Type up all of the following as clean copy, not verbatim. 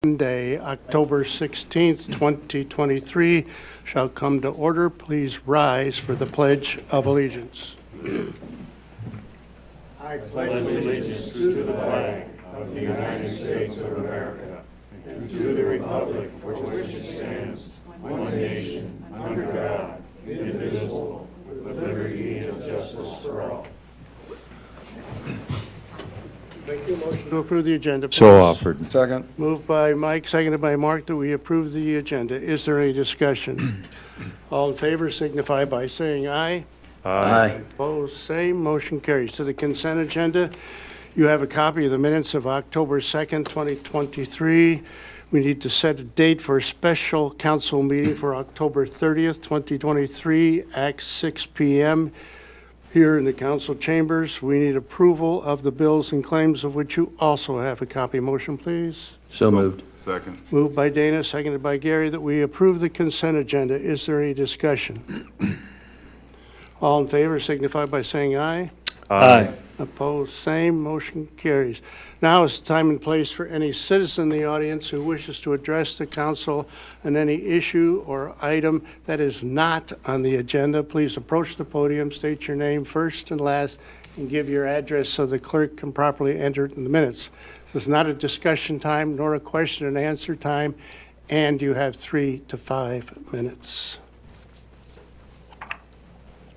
Monday, October 16th, 2023 shall come to order. Please rise for the Pledge of Allegiance. I pledge allegiance to the flag of the United States of America and to the republic for which it stands, one nation, under God, indivisible, with liberty and justice for all. Thank you. Motion to approve the agenda, please. So offered. Second. Moved by Mike, seconded by Mark, that we approve the agenda. Is there any discussion? All in favor signify by saying aye. Aye. Opposed, same. Motion carries. To the consent agenda, you have a copy of the minutes of October 2nd, 2023. We need to set a date for a special council meeting for October 30th, 2023 at 6 p.m. here in the council chambers. We need approval of the bills and claims, of which you also have a copy. Motion, please. So moved. Second. Moved by Dana, seconded by Gary, that we approve the consent agenda. Is there any discussion? All in favor signify by saying aye. Aye. Opposed, same. Motion carries. Now is the time and place for any citizen in the audience who wishes to address the council on any issue or item that is not on the agenda. Please approach the podium, state your name first and last, and give your address so the clerk can properly enter it in the minutes. This is not a discussion time nor a question and answer time, and you have 3 to 5 minutes.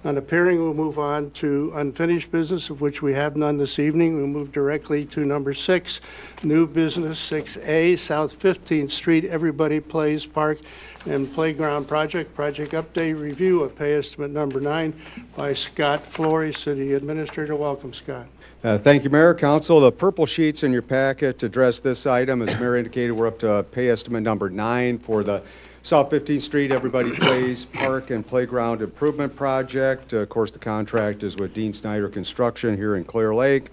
On appearing, we'll move on to unfinished business, of which we have none this evening. We'll move directly to number 6, new business 6A, South 15th Street, Everybody Plays Park and Playground Project. Project update review of pay estimate number 9 by Scott Flory, City Administrator. Welcome, Scott. Thank you, Mayor, Council. The purple sheets in your packet address this item. As Mayor indicated, we're up to pay estimate number 9 for the South 15th Street Everybody Plays Park and Playground Improvement Project. Of course, the contract is with Dean Snyder Construction here in Clear Lake.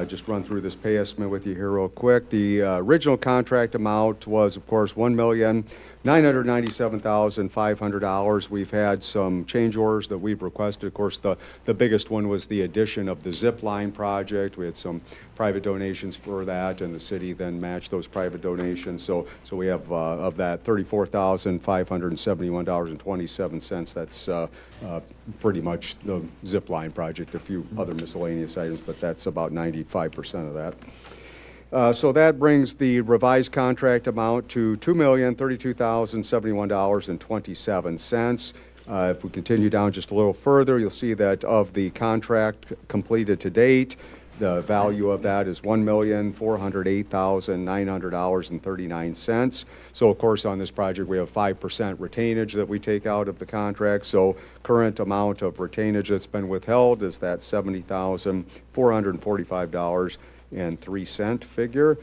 Just run through this pay estimate with you here real quick. The original contract amount was, of course, $1,997,500. We've had some change orders that we've requested. Of course, the biggest one was the addition of the zip line project. We had some private donations for that, and the city then matched those private donations. So we have of that $34,571.27. That's pretty much the zip line project. A few other miscellaneous items, but that's about 95% of that. So that brings the revised contract amount to $2,032,071.27. If we continue down just a little further, you'll see that of the contract completed to date, the value of that is $1,408,900.39. So, of course, on this project, we have 5% retainage that we take out of the contract. So, current amount of retainage that's been withheld is that $70,445.03 figure.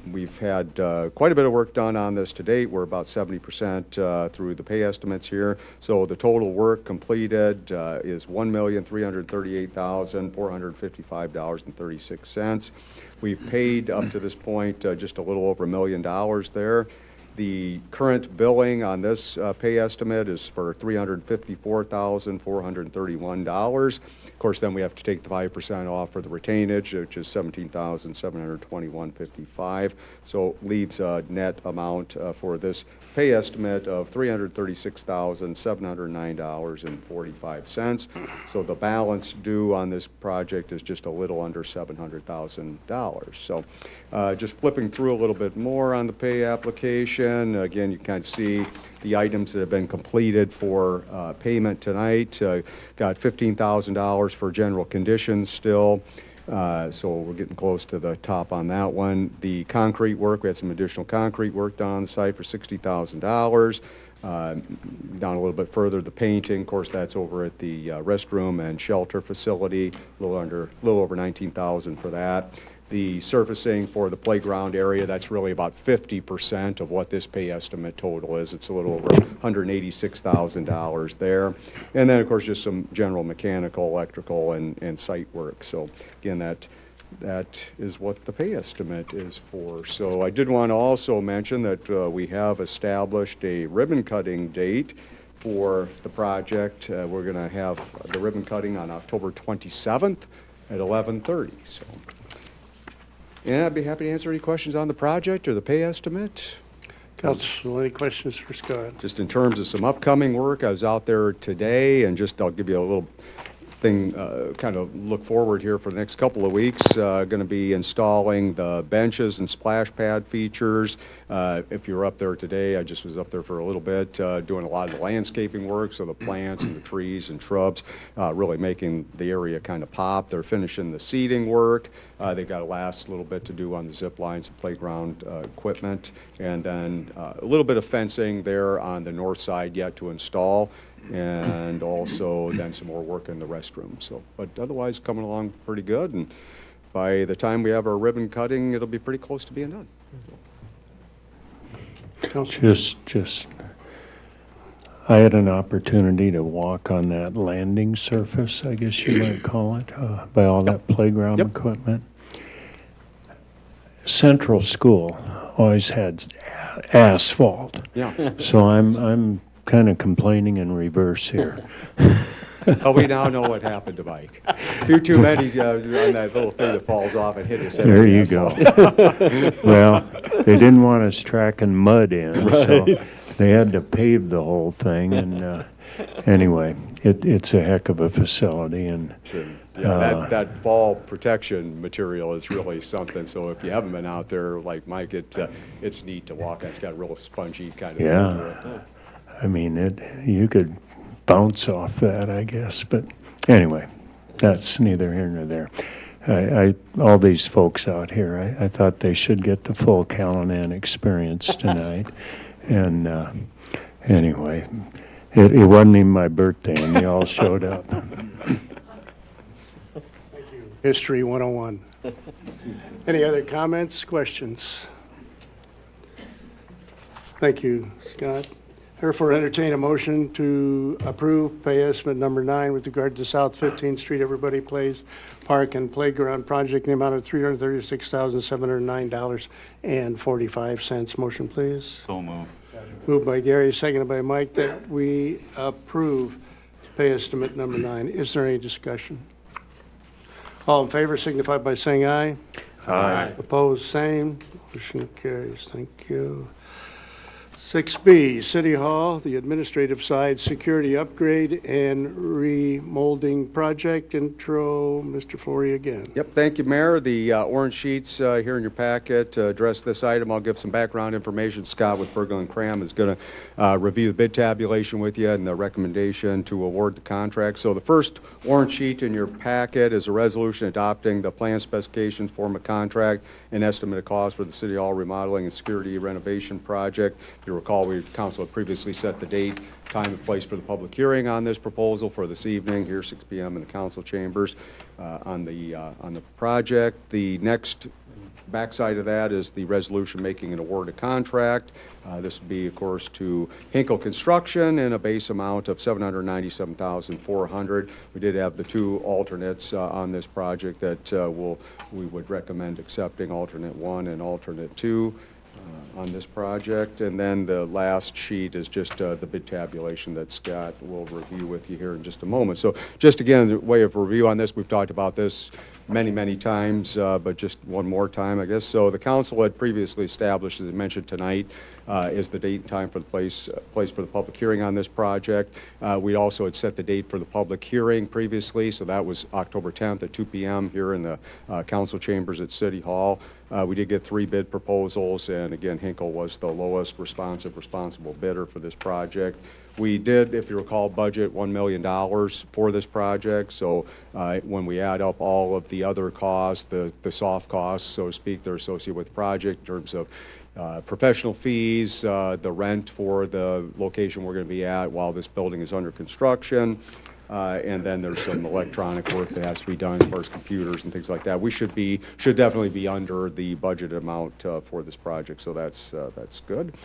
We've had quite a bit of work done on this to date. We're about 70% through the pay estimates here. So the total work completed is $1,338,455.36. We've paid up to this point just a little over $1 million there. The current billing on this pay estimate is for $354,431. Of course, then we have to take the 5% off for the retainage, which is $17,721.55. So leaves a net amount for this pay estimate of $336,709.45. So the balance due on this project is just a little under $700,000. So just flipping through a little bit more on the pay application, again, you kind of see the items that have been completed for payment tonight. Got $15,000 for general conditions still. So we're getting close to the top on that one. The concrete work, we had some additional concrete work done on the site for $60,000. Down a little bit further, the painting, of course, that's over at the restroom and shelter facility, a little over $19,000 for that. The surfacing for the playground area, that's really about 50% of what this pay estimate total is. It's a little over $186,000 there. And then, of course, just some general mechanical, electrical, and site work. So, again, that is what the pay estimate is for. So I did want to also mention that we have established a ribbon cutting date for the project. We're going to have the ribbon cutting on October 27th at 11:30. So And I'd be happy to answer any questions on the project or the pay estimate. Council, any questions for Scott? Just in terms of some upcoming work, I was out there today, and just I'll give you a little thing, kind of look forward here for the next couple of weeks. Going to be installing the benches and splash pad features. If you were up there today, I just was up there for a little bit, doing a lot of the landscaping work, so the plants and the trees and shrubs, really making the area kind of pop. They're finishing the seating work. They've got a last little bit to do on the zip lines and playground equipment, and then a little bit of fencing there on the north side yet to install, and also then some more work in the restroom. So, but otherwise coming along pretty good, and by the time we have our ribbon cutting, it'll be pretty close to being done. Just, I had an opportunity to walk on that landing surface, I guess you might call it, by all that playground Yep. equipment. Central School always had asphalt, Yeah. so I'm kind of complaining in reverse here. Oh, we now know what happened to Mike. A few too many on that little thing that falls off and hit his head. There you go. Well, they didn't want us tracking mud in, so they had to pave the whole thing, and anyway, it's a heck of a facility, and Yeah, that fall protection material is really something. So if you haven't been out there like Mike, it's neat to walk on. It's got a real spongy kind of feel to it. yeah, I mean, you could bounce off that, I guess, but anyway, that's neither here nor there. All these folks out here, I thought they should get the full Callanan experience tonight, and anyway, it wasn't even my birthday, and they all showed up. History 101. Any other comments, questions? Thank you, Scott. Therefore, entertain a motion to approve pay estimate number 9 with regard to South 15th Street Everybody Plays Park and Playground Project in the amount of $336,709.45. Motion, please. So move. Moved by Gary, seconded by Mike, that we approve pay estimate number 9. Is there any discussion? All in favor signify by saying aye. Aye. Opposed, same. Motion carries. Thank you. 6B, City Hall, the administrative side, security upgrade and remolding project. Intro, Mr. Flory again. Yep, thank you, Mayor. The orange sheets here in your packet address this item. I'll give some background information. Scott with Bergel & Cram is going to review the bid tabulation with you and the recommendation to award the contract. So the first orange sheet in your packet is a resolution adopting the plan specifications, form of contract, and estimate of cost for the City Hall remodeling and security renovation project. If you recall, council had previously set the date, time, and place for the public hearing on this proposal for this evening here, 6 p.m. in the council chambers on the project. The next backside of that is the resolution making an award of contract. This would be, of course, to Hinkle Construction in a base amount of $797,400. We did have the two alternates on this project that we would recommend accepting, alternate 1 and alternate 2. On this project. And then the last sheet is just the bid tabulation that Scott will review with you here in just a moment. So just again, the way of review on this, we've talked about this many times, but just one more time, I guess. So the council had previously established, as I mentioned tonight, is the date and time for the place for the public hearing on this project. We also had set the date for the public hearing previously, so that was October 10th at 2 p.m. here in the council chambers at City Hall. We did get 3 bid proposals, and again, Hinkle was the lowest responsible bidder for this project. We did, if you recall, budget $1 million for this project. So when we add up all of the other costs, the soft costs, so to speak, that are associated with the project in terms of professional fees, the rent for the location we're going to be at while this building is under construction, and then there's some electronic work that has to be done as far as computers and things like that. We should definitely be under the budget amount for this project, so that's good.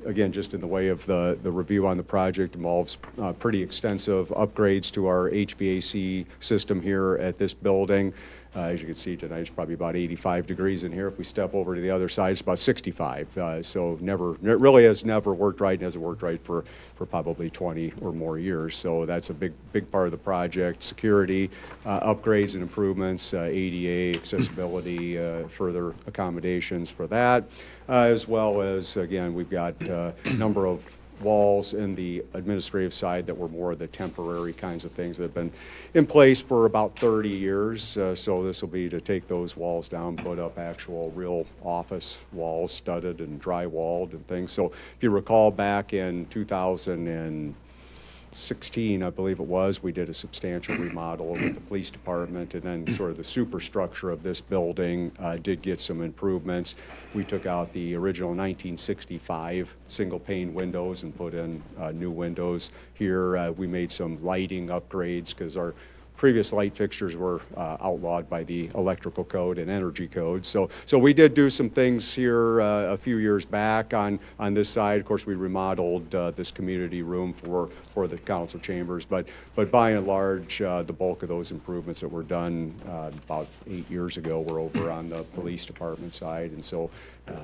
Again, just in the way of the review on the project, involves pretty extensive upgrades to our HVAC system here at this building. As you can see tonight, it's probably about 85 degrees in here. If we step over to the other side, it's about 65. So it really has never worked right and hasn't worked right for probably 20 or more years. So that's a big part of the project. Security, upgrades and improvements, ADA, accessibility, further accommodations for that, as well as, again, we've got a number of walls in the administrative side that were more of the temporary kinds of things that have been in place for about 30 years. So this will be to take those walls down, put up actual real office walls, studded and drywalled and things. So if you recall back in 2016, I believe it was, we did a substantial remodel with the police department, and then sort of the superstructure of this building did get some improvements. We took out the original 1965 single pane windows and put in new windows here. We made some lighting upgrades because our previous light fixtures were outlawed by the electrical code and energy code. So we did do some things here a few years back on this side. Of course, we remodeled this community room for the council chambers, but by and large, the bulk of those improvements that were done about 8 years ago were over on the police department side. And so,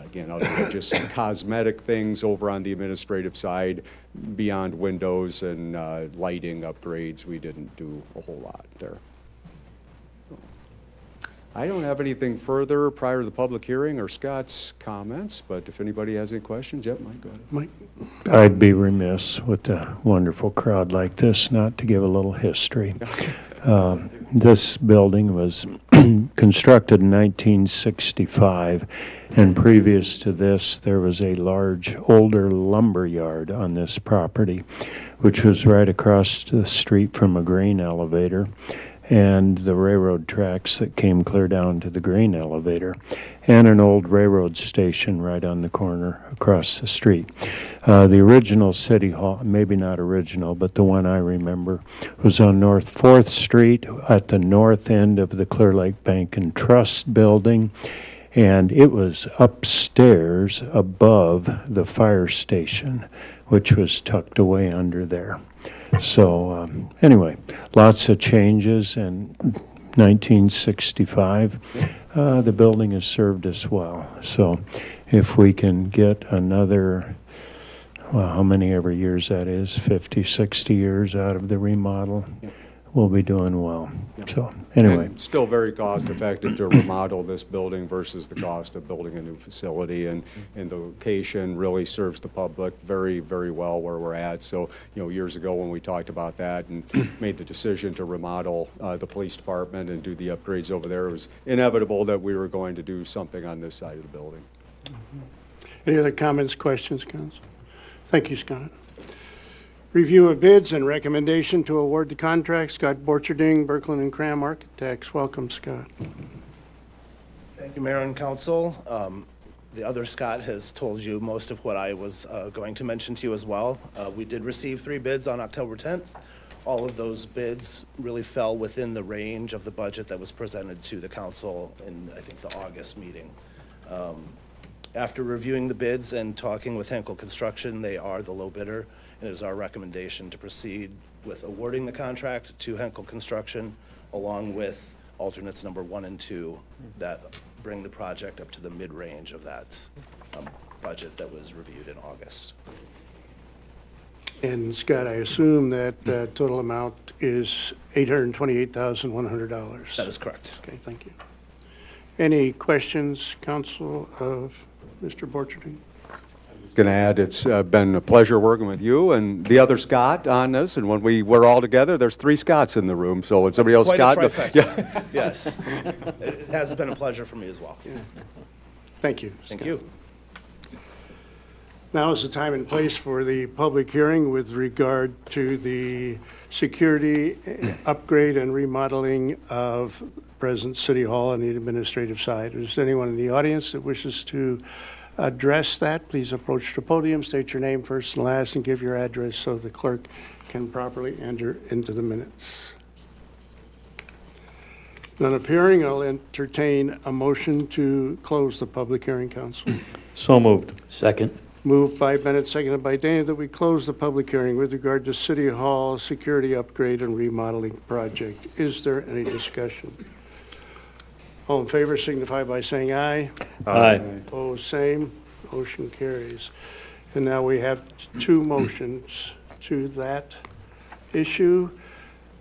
again, other than just some cosmetic things over on the administrative side, beyond windows and lighting upgrades, we didn't do a whole lot there. I don't have anything further prior to the public hearing or Scott's comments, but if anybody has any questions, yep, Mike, go ahead. Mike? I'd be remiss with a wonderful crowd like this not to give a little history. This building was constructed in 1965, and previous to this, there was a large, older lumber yard on this property, which was right across the street from a grain elevator and the railroad tracks that came clear down to the grain elevator, and an old railroad station right on the corner across the street. The original City Hall, maybe not original, but the one I remember, was on North 4th Street at the north end of the Clear Lake Bank and Trust building, and it was upstairs above the fire station, which was tucked away under there. So anyway, lots of changes, and 1965, the building has served us well. So if we can get another, well, how many ever years that is, 50, 60 years out of the remodel, we'll be doing well. So anyway. And still very cost effective to remodel this building versus the cost of building a new facility, and the location really serves the public very, very well where we're at. So, years ago when we talked about that and made the decision to remodel the police department and do the upgrades over there, it was inevitable that we were going to do something on this side of the building. Any other comments, questions, Council? Thank you, Scott. Review of bids and recommendation to award the contract. Scott Borcherding, Berkland and Cram Architects. Welcome, Scott. Thank you, Mayor and Council. The other Scott has told you most of what I was going to mention to you as well. We did receive 3 bids on October 10th. All of those bids really fell within the range of the budget that was presented to the council in, I think, the August meeting. After reviewing the bids and talking with Henkel Construction, they are the low bidder, and it is our recommendation to proceed with awarding the contract to Henkel Construction, along with alternates number 1 and 2 that bring the project up to the mid-range of that budget that was reviewed in August. And Scott, I assume that total amount is $828,100. That is correct. Okay, thank you. Any questions, Council, of Mr. Borcherding? Going to add, it's been a pleasure working with you and the other Scott on this, and when we're all together, there's 3 Scotts in the room, so when somebody else Quite Scott. a trifecta. Yes. It has been a pleasure for me as well. Thank you. Thank Scott. you. Now is the time and place for the public hearing with regard to the security upgrade and remodeling of present City Hall on the administrative side. Is there anyone in the audience that wishes to address that? Please approach the podium, state your name first and last, and give your address so the clerk can properly enter into the minutes. None appearing, I'll entertain a motion to close the public hearing, Council. So moved. Second. Moved by Bennett, seconded by Dana, that we close the public hearing with regard to City Hall security upgrade and remodeling project. Is there any discussion? All in favor signify by saying aye. Aye. Opposed, same. Motion carries. And now we have two motions to that issue.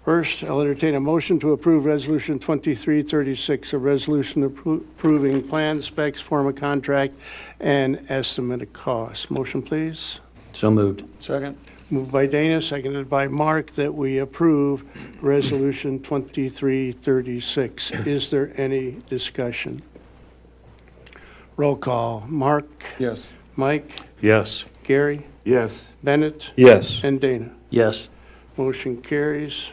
First, I'll entertain a motion to approve Resolution 2336, a resolution approving plan specs, form of contract, and estimate of cost. Motion, please. So moved. Second. Moved by Dana, seconded by Mark, that we approve Resolution 2336. Is there any discussion? Roll call. Mark? Yes. Mike? Yes. Gary? Yes. Bennett? Yes. And Dana? Yes. Motion carries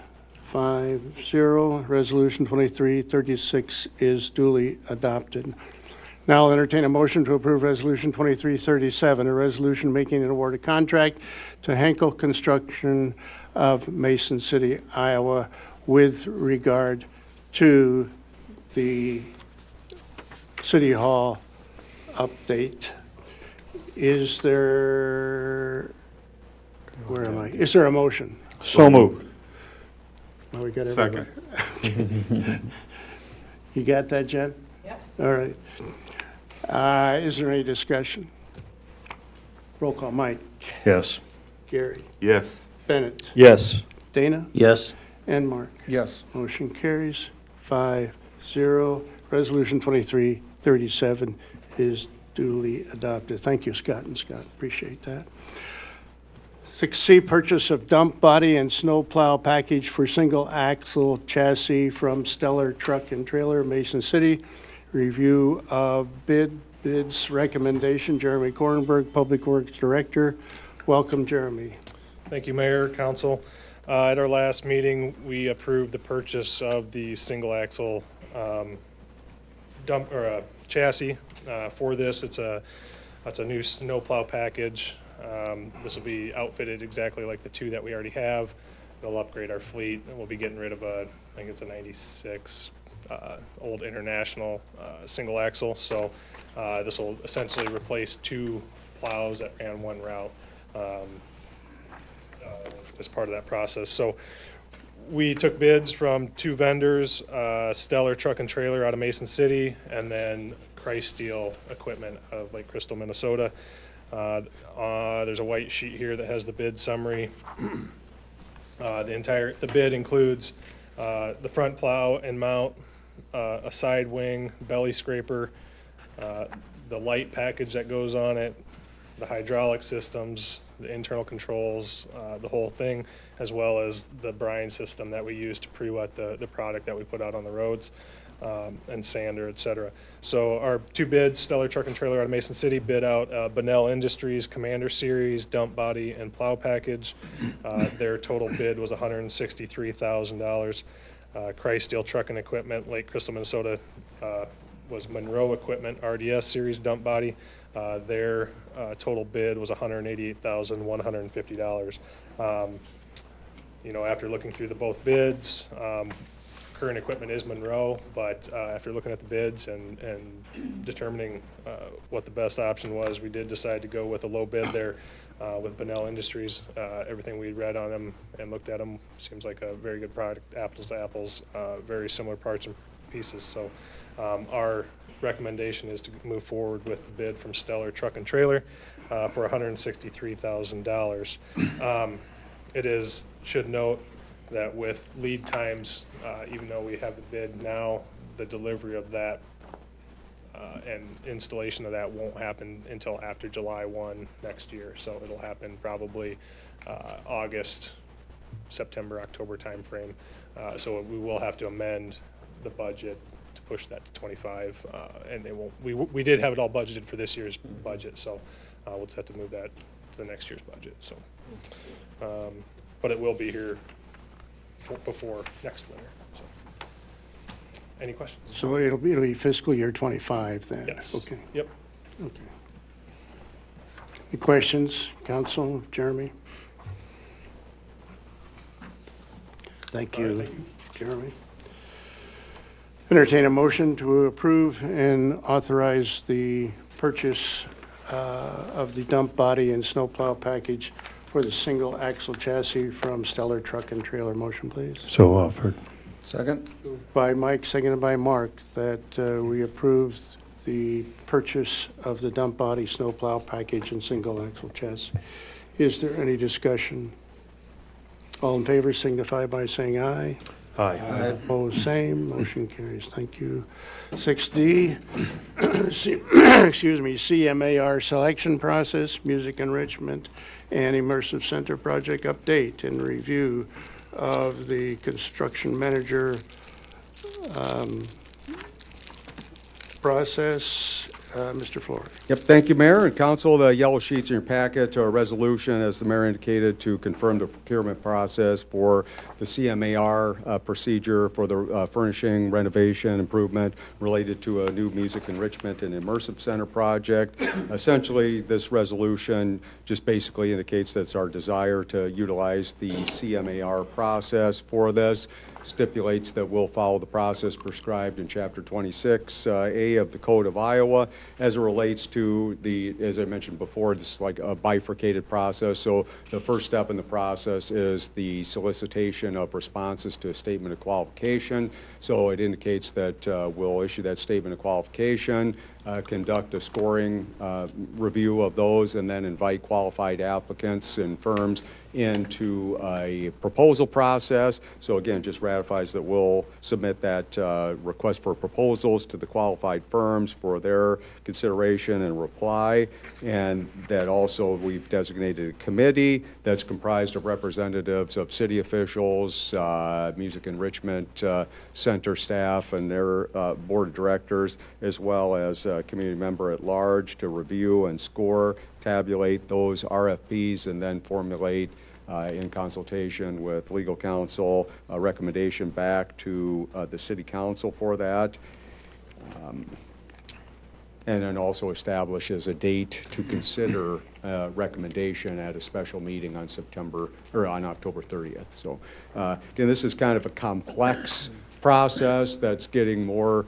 5-0. Resolution 2336 is duly adopted. Now I'll entertain a motion to approve Resolution 2337, a resolution making an award of contract to Henkel Construction of Mason City, Iowa, with regard to the City Hall update. Is there, where am I? Is there a motion? So moved. Oh, we got everybody. You got that, Jen? Yep. All right. Is there any discussion? Roll call. Mike? Yes. Gary? Yes. Bennett? Yes. Dana? Yes. And Mark? Yes. Motion carries 5-0. Resolution 2337 is duly adopted. Thank you, Scott and Scott. Appreciate that. 6C, purchase of dump body and snowplow package for single axle chassis from Stellar Truck and Trailer, Mason City. Review of bids recommendation. Jeremy Kornberg, Public Works Director. Welcome, Jeremy. Thank you, Mayor, Council. At our last meeting, we approved the purchase of the single axle dump or chassis for this. It's a new snowplow package. This will be outfitted exactly like the two that we already have. They'll upgrade our fleet, and we'll be getting rid of I think it's a 96 old International single axle. So this will essentially replace two plows that ran one route as part of that process. So we took bids from two vendors, Stellar Truck and Trailer out of Mason City, and then Christ Steel Equipment of Lake Crystal, Minnesota. There's a white sheet here that has the bid summary. The bid includes the front plow and mount, a side wing, belly scraper, the light package that goes on it, the hydraulic systems, the internal controls, the whole thing, as well as the brine system that we use to pre-wet the product that we put out on the roads, and sander, et cetera. So our two bids, Stellar Truck and Trailer out of Mason City, bid out Bunnell Industries Commander Series dump body and plow package. Their total bid was $163,000. Christ Steel Truck and Equipment, Lake Crystal, Minnesota, was Monroe Equipment RDS Series dump body. Their total bid was $188,150. After looking through both bids, current equipment is Monroe, but after looking at the bids and determining what the best option was, we did decide to go with a low bid there with Bunnell Industries. Everything we read on them and looked at them seems like a very good product, apples to apples, very similar parts and pieces. So our recommendation is to move forward with the bid from Stellar Truck and Trailer for $163,000. Should note that with lead times, even though we have the bid now, the delivery of that and installation of that won't happen until after July 1 next year. So it'll happen probably August, September, October timeframe. So we will have to amend the budget to push that to 25, and it won't. We did have it all budgeted for this year's budget, so we'll just have to move that to the next year's budget. So, but it will be here before next winter. So, any questions? So it'll be fiscal year 25 then? Yes. Okay. Yep. Okay. Any questions, Council, Jeremy? Thank All right, you, thank you. Jeremy. Entertain a motion to approve and authorize the purchase of the dump body and snowplow package for the single axle chassis from Stellar Truck and Trailer. Motion, please. So offered. Second? By Mike, seconded by Mark, that we approve the purchase of the dump body snowplow package and single axle chassis. Is there any discussion? All in favor signify by saying aye. Aye. Opposed, same. Motion carries. Thank you. 6D, excuse me, CMAR selection process, music enrichment, and immersive center project update and review of the construction manager process. Mr. Flores. Yep, thank you, Mayor and Council. The yellow sheets in your packet are a resolution, as the Mayor indicated, to confirm the procurement process for the CMAR procedure for the furnishing, renovation, improvement related to a new music enrichment and immersive center project. Essentially, this resolution just basically indicates that it's our desire to utilize the CMAR process for this. Stipulates that we'll follow the process prescribed in Chapter 26A of the Code of Iowa as it relates to the, as I mentioned before, this is like a bifurcated process. So the first step in the process is the solicitation of responses to a statement of qualification. So it indicates that we'll issue that statement of qualification, conduct a scoring review of those, and then invite qualified applicants and firms into a proposal process. So again, just ratifies that we'll submit that request for proposals to the qualified firms for their consideration and reply. And that also we've designated a committee that's comprised of representatives of city officials, music enrichment center staff and their board of directors, as well as a community member at large to review and score, tabulate those RFPs, and then formulate in consultation with legal counsel a recommendation back to the city council for that. And then also establishes a date to consider recommendation at a special meeting on October 30th. So again, this is kind of a complex process that's getting more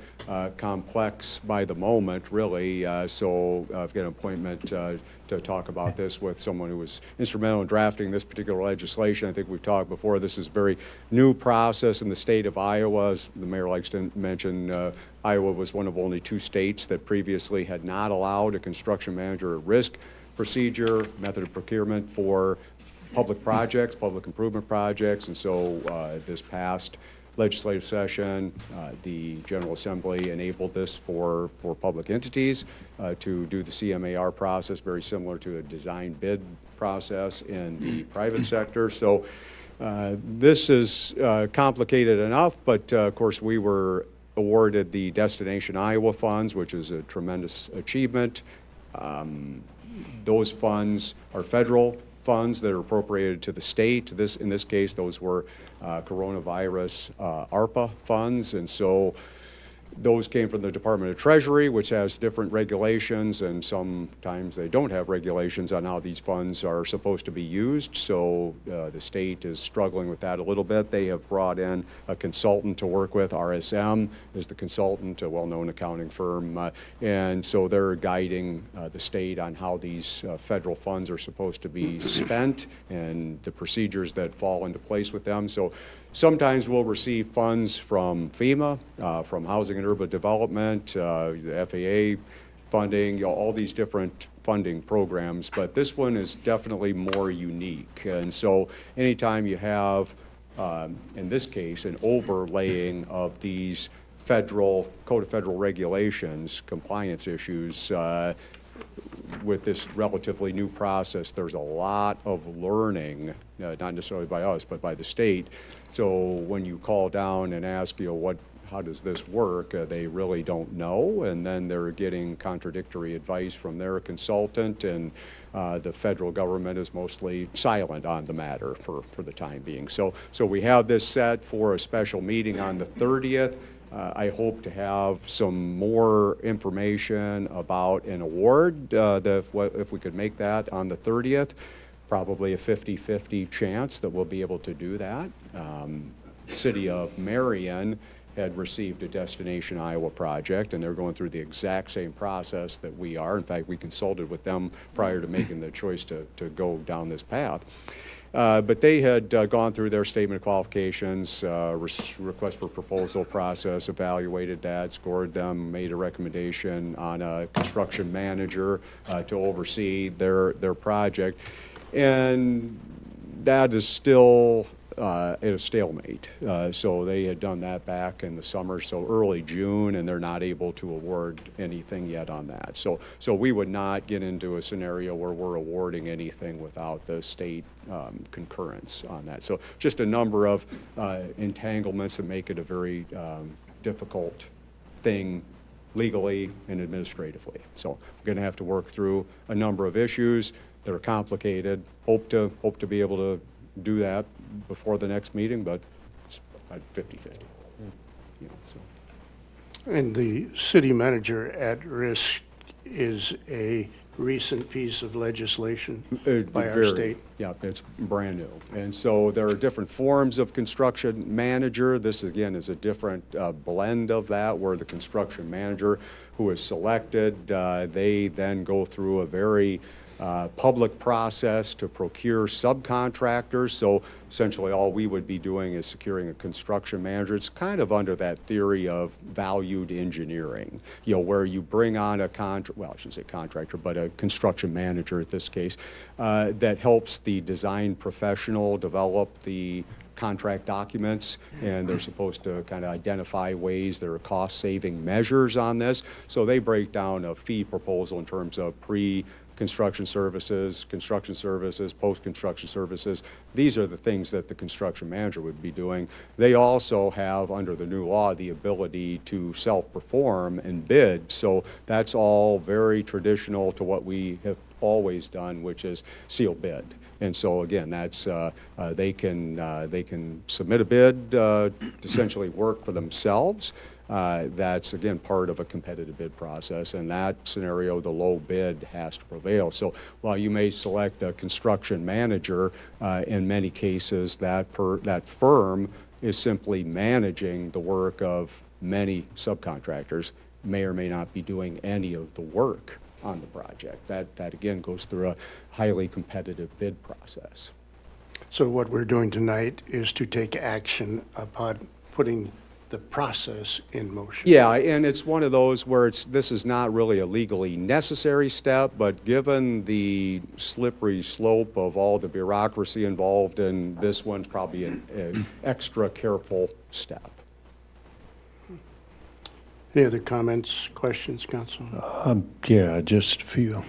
complex by the moment, really. So I've got an appointment to talk about this with someone who was instrumental in drafting this particular legislation. I think we've talked before, this is a very new process in the state of Iowa. As the mayor likes to mention, Iowa was one of only 2 states that previously had not allowed a construction manager at risk procedure, method of procurement for public projects, public improvement projects. And so this past legislative session, the General Assembly enabled this for public entities to do the CMAR process, very similar to a design bid process in the private sector. So this is complicated enough, but of course we were awarded the Destination Iowa funds, which is a tremendous achievement. Those funds are federal funds that are appropriated to the state. In this case, those were coronavirus ARPA funds, and so those came from the Department of Treasury, which has different regulations, and sometimes they don't have regulations on how these funds are supposed to be used. So the state is struggling with that a little bit. They have brought in a consultant to work with. RSM is the consultant, a well-known accounting firm, and so they're guiding the state on how these federal funds are supposed to be spent and the procedures that fall into place with them. So sometimes we'll receive funds from FEMA, from Housing and Urban Development, the FAA funding, all these different funding programs, but this one is definitely more unique. And so anytime you have, in this case, an overlaying of these federal, Code of Federal Regulations, compliance issues, with this relatively new process, there's a lot of learning, not necessarily by us, but by the state. So when you call down and ask, how does this work, they really don't know, and then they're getting contradictory advice from their consultant, and the federal government is mostly silent on the matter for the time being. So we have this set for a special meeting on the 30th. I hope to have some more information about an award, if we could make that on the 30th. Probably a 50-50 chance that we'll be able to do that. City of Marion had received a Destination Iowa project, and they're going through the exact same process that we are. In fact, we consulted with them prior to making the choice to go down this path. But they had gone through their statement of qualifications, request for proposal process, evaluated that, scored them, made a recommendation on a construction manager to oversee their project. And that is still at a stalemate. So they had done that back in the summer, so early June, and they're not able to award anything yet on that. So we would not get into a scenario where we're awarding anything without the state concurrence on that. So just a number of entanglements that make it a very difficult thing legally and administratively. So we're going to have to work through a number of issues that are complicated. Hope to be able to do that before the next meeting, but it's 50-50. You know, so. And the city manager at risk is a recent piece of legislation by our Very, state. yeah, it's brand new. And so there are different forms of construction manager. This, again, is a different blend of that, where the construction manager who is selected, they then go through a very public process to procure subcontractors. So essentially all we would be doing is securing a construction manager. It's kind of under that theory of valued engineering, you know, where you bring on a well, I shouldn't say contractor, but a construction manager at this case, that helps the design professional develop the contract documents, and they're supposed to kind of identify ways there are cost-saving measures on this. So they break down a fee proposal in terms of construction services, post-construction services. These are the things that the construction manager would be doing. They also have, under the new law, the ability to self-perform and bid. So that's all very traditional to what we have always done, which is seal bid. And so again, that's they can submit a bid to essentially work for themselves. That's, again, part of a competitive bid process. In that scenario, the low bid has to prevail. So while you may select a construction manager, in many cases that firm is simply managing the work of many subcontractors, may or may not be doing any of the work on the project. That again goes through a highly competitive bid process. So what we're doing tonight is to take action upon putting the process in motion. Yeah, and it's one of those where this is not really a legally necessary step, but given the slippery slope of all the bureaucracy involved in this one's probably an extra careful step. Any other comments, questions, Council? Yeah, just a few.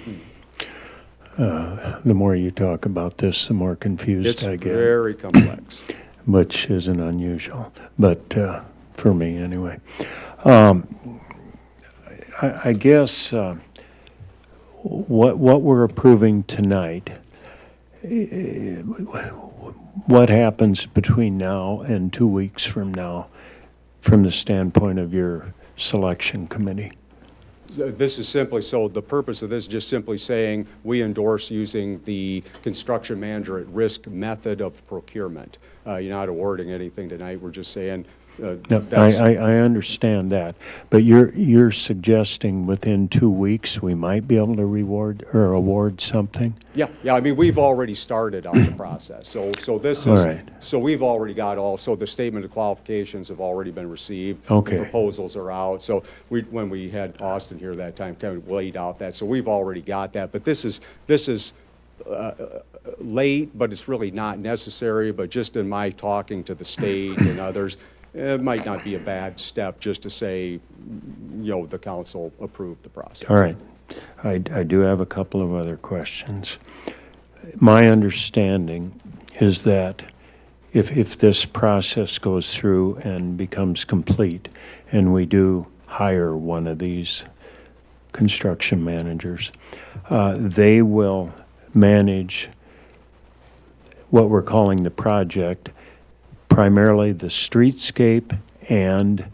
The more you talk about this, the more confused It's I get, very complex. which isn't unusual, but for me anyway. I guess what we're approving tonight, what happens between now and 2 weeks from now from the standpoint of your selection committee? This is simply, so the purpose of this is just simply saying we endorse using the construction manager at risk method of procurement. You're not awarding anything tonight. We're just saying No, that's, I understand that, but you're suggesting within 2 weeks we might be able to reward or award something? yeah. I mean, we've already started on the process. So this is, All right. so we've already got so the statement of qualifications have already been received. Okay. The proposals are out. So when we had Austin here that time, kind of laid out that. So we've already got that. But this is late, but it's really not necessary. But just in my talking to the state and others, it might not be a bad step just to say, the council approved the process. All right. I do have a couple of other questions. My understanding is that if this process goes through and becomes complete, and we do hire one of these construction managers, they will manage what we're calling the project, primarily the streetscape and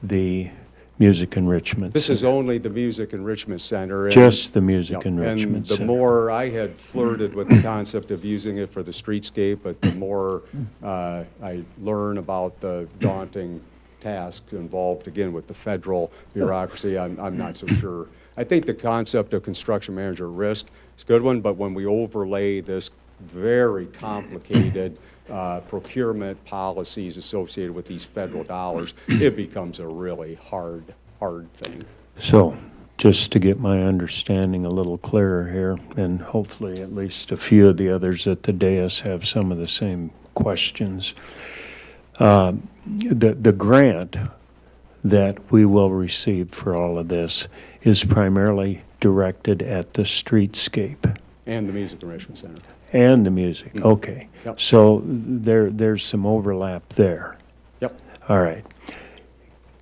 the music enrichment. This is only the Music Enrichment Center. Just the music Yeah, enrichment and the center. more I had flirted with the concept of using it for the streetscape, but the more I learn about the daunting task involved, again, with the federal bureaucracy, I'm not so sure. I think the concept of construction manager risk is a good one, but when we overlay this very complicated procurement policies associated with these federal dollars, it becomes a really hard thing. So, just to get my understanding a little clearer here, and hopefully at least a few of the others at the dais have some of the same questions. The grant that we will receive for all of this is primarily directed at the streetscape And the Music Enrichment Center. and the music. Mhm. Okay. Yep. So there's some overlap there. Yep. All right.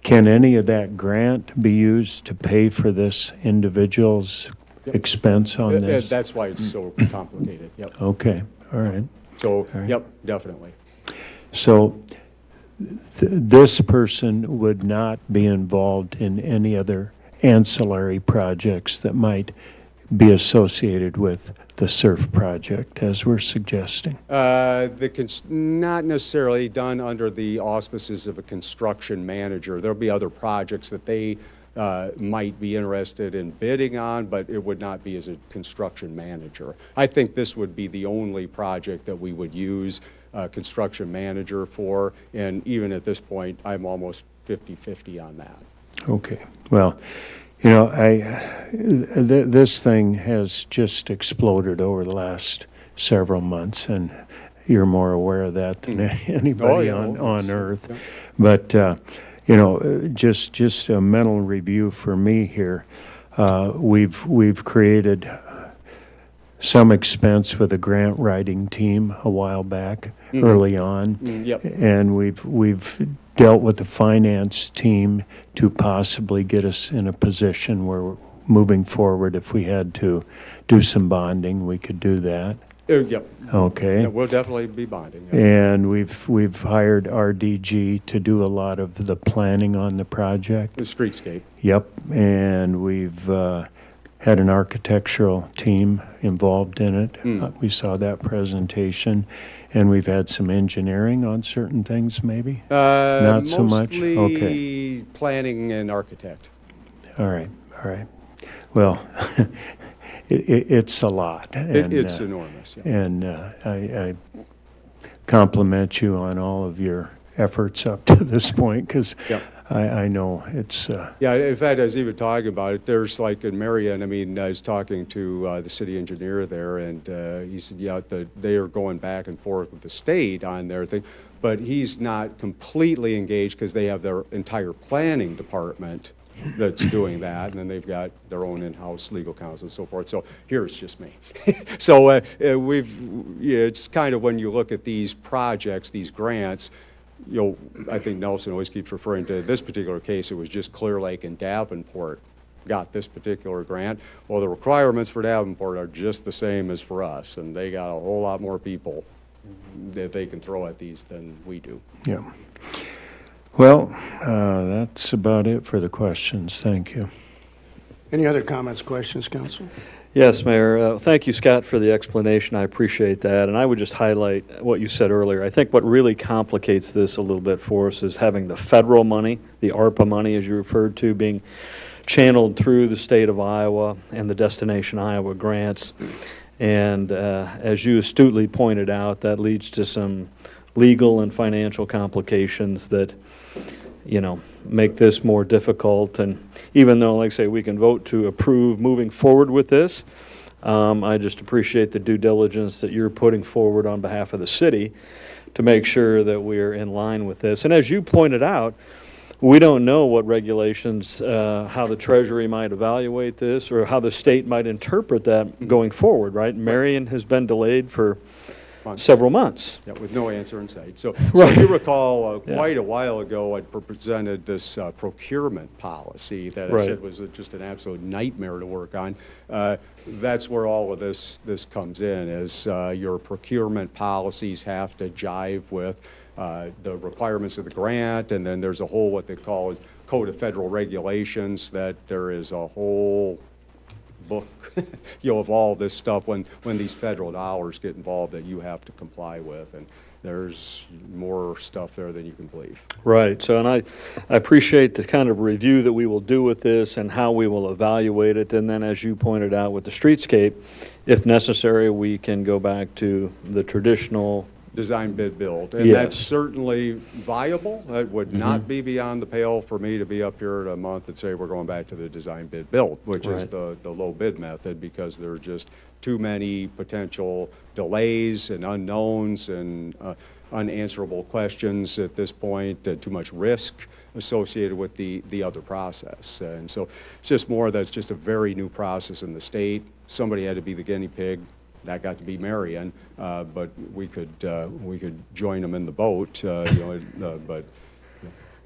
Can any of that grant be used to pay for this individual's Yep. expense on this? That's why it's so complicated, yep. Okay, all right. So, right. yep, definitely. So this person would not be involved in any other ancillary projects that might be associated with the SURF project, as we're suggesting? Not necessarily done under the auspices of a construction manager. There'll be other projects that they might be interested in bidding on, but it would not be as a construction manager. I think this would be the only project that we would use a construction manager for, and even at this point, I'm almost 50-50 on that. Okay, well, you know, this thing has just exploded over the last several months, and you're more aware of that than anybody on earth. Yeah. But, you know, just a mental review for me here. We've created some expense with a grant writing team a while back, early on. Yep. And we've dealt with the finance team to possibly get us in a position where moving forward, if we had to do some bonding, we could do that. Yep. Okay. Yeah, we'll definitely be bonding. Yep. And we've hired RDG to do a lot of the planning on the project. The streetscape. Yep. And we've had an architectural team involved in it. We saw that presentation. And we've had some engineering on certain things, maybe? Not so much? Mostly Okay. planning and architect. All right, all right. Well, it's a lot. And, It's enormous. Yeah. And I compliment you on all of your efforts up to this point, because Yep. I know it's, Yeah, in fact, I was even talking about it. There's like in Marion, I mean, I was talking to the city engineer there, and he said, yeah, they are going back and forth with the state on their thing, but he's not completely engaged because they have their entire planning department that's doing that, and then they've got their own in-house legal counsel and so forth. So here it's just me. So it's kind of when you look at these projects, these grants, you know, I think Nelson always keeps referring to this particular case. It was just Clear Lake and Davenport got this particular grant. Well, the requirements for Davenport are just the same as for us, and they got a whole lot more people that they can throw at these than we do. yeah. Well, that's about it for the questions. Thank you. Any other comments, questions, council? Yes, Mayor. Thank you, Scott, for the explanation. I appreciate that. And I would just highlight what you said earlier. I think what really complicates this a little bit for us is having the federal money, the ARPA money, as you referred to, being channeled through the state of Iowa and the Destination Iowa grants. And as you astutely pointed out, that leads to some legal and financial complications that, you know, make this more difficult. And even though, like I say, we can vote to approve moving forward with this, I just appreciate the due diligence that you're putting forward on behalf of the city to make sure that we're in line with this. And as you pointed out, we don't know what regulations, how the Treasury might evaluate this or how the state might interpret that going forward, right? Marion has been delayed for several months. Yeah, with no answer in sight. So Right. you recall Yeah. quite a while ago, I presented this procurement policy that I Right. said was just an absolute nightmare to work on. That's where all of this comes in, is your procurement policies have to jive with the requirements of the grant, and then there's a whole, what they call Code of Federal Regulations, that there is a whole book, you know, of all this stuff when these federal dollars get involved that you have to comply with. And there's more stuff there than you can believe. Right, so, and I appreciate the kind of review that we will do with this and how we will evaluate it, and then as you pointed out with the streetscape, if necessary, we can go back to the traditional. Design, bid, build. And Yes. that's certainly viable. It would not be beyond the pale for me to be up here in a month and say we're going back to the design, bid, build, which is Right. the low bid method, because there are just too many potential delays and unknowns and unanswerable questions at this point, too much risk associated with the other process. And so it's just more that it's just a very new process in the state. Somebody had to be the guinea pig. That got to be Marion, but we could join them in the boat, but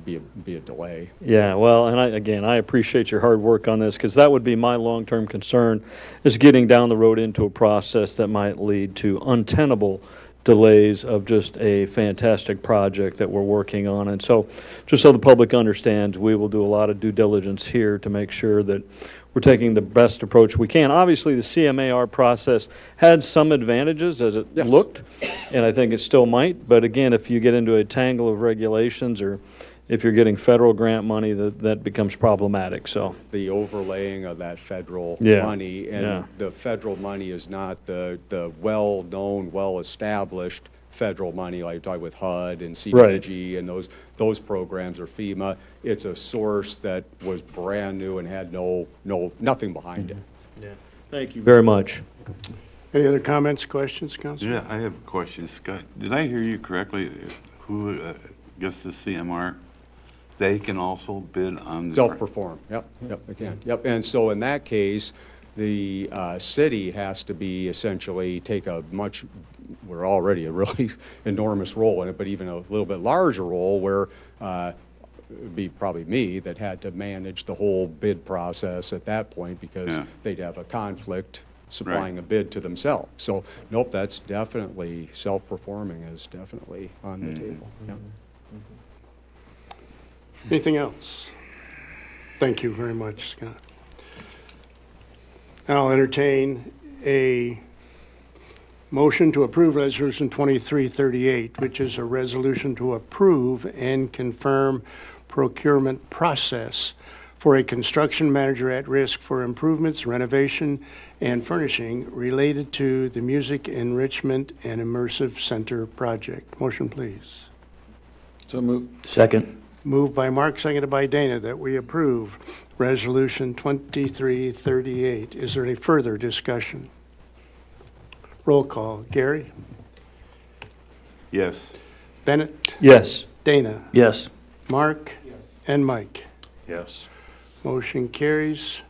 be a delay. Yeah, well, and I appreciate your hard work on this, because that would be my long-term concern, is getting down the road into a process that might lead to untenable delays of just a fantastic project that we're working on. And so, just so the public understands, we will do a lot of due diligence here to make sure that we're taking the best approach we can. Obviously, the CMAR process had some advantages as it Yes. looked, and I think it still might. But again, if you get into a tangle of regulations, or if you're getting federal grant money, that becomes problematic, so. The overlaying of that federal Yeah, money, and yeah. the federal money is not the well-known, well-established federal money like you talk with HUD and CDBG and those programs, or FEMA. It's a source that was brand new and had nothing behind it. Yeah. Thank you very much. Any other comments, questions, Council? Yeah, I have a question, Scott. Did I hear you correctly? Who gets the CMR? They can also bid on the... Self-perform, yep, they can, yep. And so in that case, the city has to be essentially take we're already a really enormous role in it, but even a little bit larger role where it'd be probably me that had to manage the whole bid process at that point, because Yeah. they'd have a conflict supplying a bid to themselves. So, nope, that's definitely, self-performing is definitely on the table, yeah. Anything else? Thank you very much, Scott. I'll entertain a motion to approve Resolution 2338, which is a resolution to approve and confirm procurement process for a construction manager at risk for improvements, renovation, and furnishing related to the Music Enrichment and Immersive Center project. Motion, please. So moved. Second. Moved by Mark, seconded by Dana, that we approve Resolution 2338. Is there any further discussion? Roll call. Gary? Yes. Bennett? Yes. Dana? Yes. Mark? And Mike? Yes. Motion carries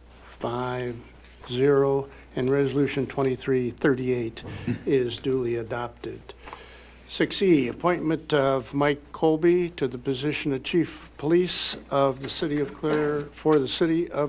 5-0, and Resolution 2338 is duly adopted. 6E, appointment of Mike Colby to the position of Chief of Police of the City of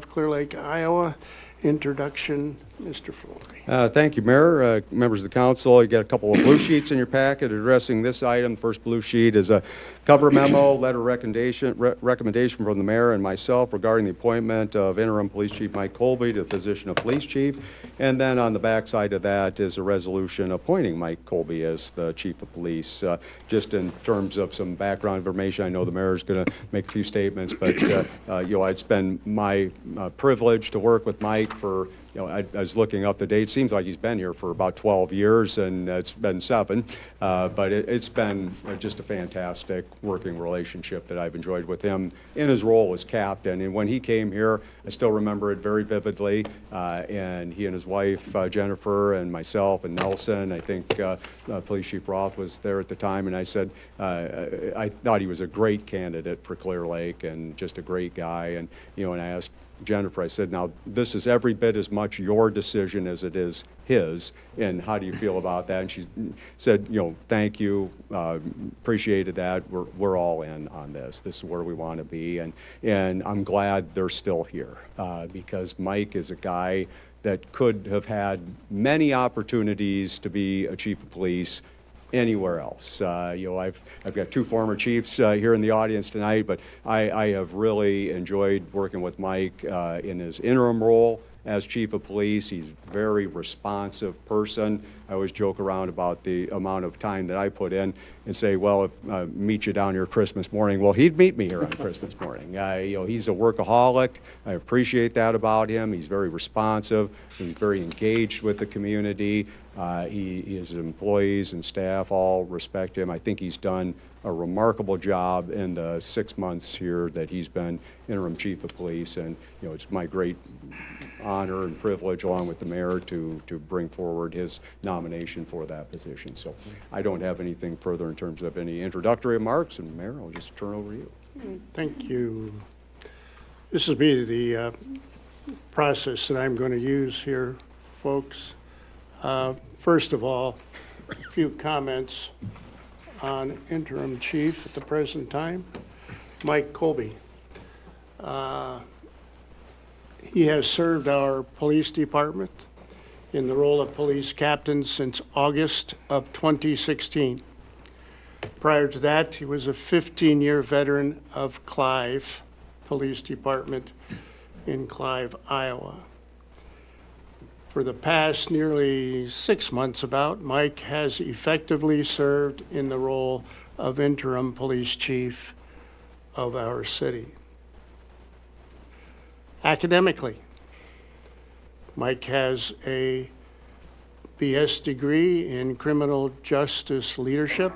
Clear Lake, Iowa. Introduction, Mr. Flory. Thank you, Mayor. Members of the council, you got a couple of blue sheets in your packet addressing this item. The first blue sheet is a cover memo, letter recommendation from the mayor and myself regarding the appointment of interim police chief Mike Colby to the position of police chief. And then on the back side of that is a resolution appointing Mike Colby as the chief of police. Just in terms of some background information, I know the mayor is going to make a few statements, but it's been my privilege to work with Mike for, I was looking up the date. Seems like he's been here for about 12 years, and it's been 7. But it's been just a fantastic working relationship that I've enjoyed with him in his role as captain. And when he came here, I still remember it very vividly. And he and his wife, Jennifer, and myself, and Nelson, I think Police Chief Roth was there at the time, and I said, I thought he was a great candidate for Clear Lake and just a great guy. And, and I asked Jennifer, I said, now, this is every bit as much your decision as it is his, and how do you feel about that? And she said, thank you, appreciated that. We're all in on this. This is where we want to be, and I'm glad they're still here, because Mike is a guy that could have had many opportunities to be a chief of police anywhere else. I've got 2 former chiefs here in the audience tonight, but I have really enjoyed working with Mike in his interim role as chief of police. He's a very responsive person. I always joke around about the amount of time that I put in and say, well, meet you down here Christmas morning. Well, he'd meet me here on Christmas morning. He's a workaholic. I appreciate that about him. He's very responsive. He's very engaged with the community. His employees and staff all respect him. I think he's done a remarkable job in the 6 months here that he's been interim chief of police. And, it's my great honor and privilege, along with the mayor, to bring forward his nomination for that position. So I don't have anything further in terms of any introductory remarks, and Mayor, I'll just turn over to you. Thank you. This will be the process that I'm going to use here, folks. First of all, a few comments on interim chief at the present time. Mike Colby. He has served our police department in the role of police captain since August of 2016. Prior to that, he was a 15-year veteran of Clive Police Department in Clive, Iowa. For the past nearly 6 months Mike has effectively served in the role of interim police chief of our city. Academically, Mike has a BS degree in criminal justice leadership.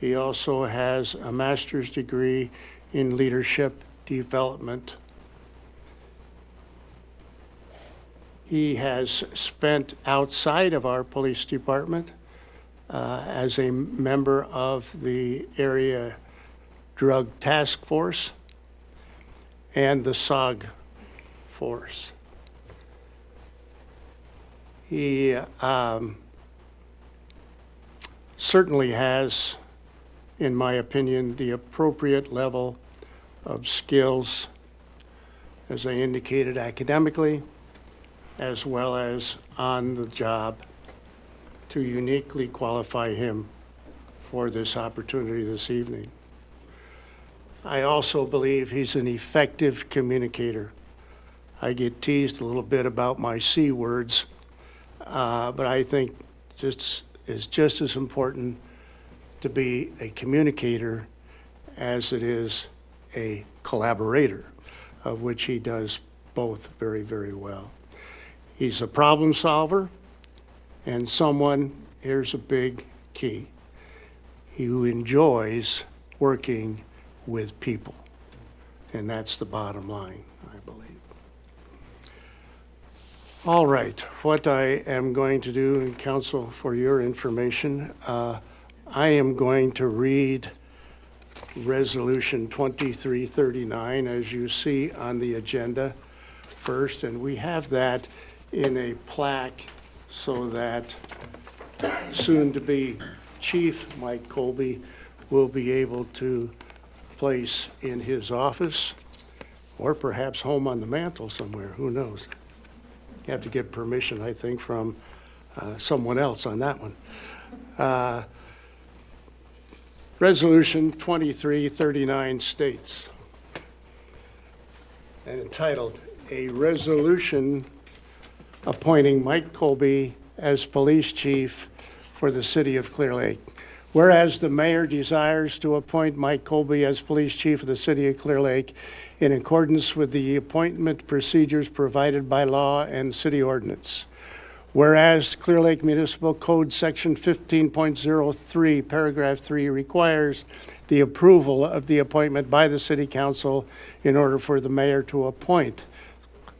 He also has a master's degree in leadership development. He has spent outside of our police department as a member of the area drug task force and the SOG force. He certainly has, in my opinion, the appropriate level of skills, as I indicated, academically, as well as on the job, to uniquely qualify him for this opportunity this evening. I also believe he's an effective communicator. I get teased a little bit about my C words, but I think it's just as important to be a communicator as it is a collaborator, of which he does both very, very well. He's a problem solver and someone, here's a big key, who enjoys working with people. And that's the bottom line, I believe. All right, what I am going to do, and council, for your information, I am going to read Resolution 2339, as you see on the agenda first, and we have that in a plaque so that soon-to-be Chief Mike Colby will be able to place in his office, or perhaps home on the mantle somewhere, who knows? You have to get permission, I think, from someone else on that one. Resolution 2339 states, and entitled, "A Resolution Appointing Mike Colby as Police Chief for the City of Clear Lake. Whereas the mayor desires to appoint Mike Colby as Police Chief of the City of Clear Lake in accordance with the appointment procedures provided by law and city ordinance. Whereas Clear Lake Municipal Code Section 15.03, Paragraph 3 requires the approval of the appointment by the City Council in order for the mayor to appoint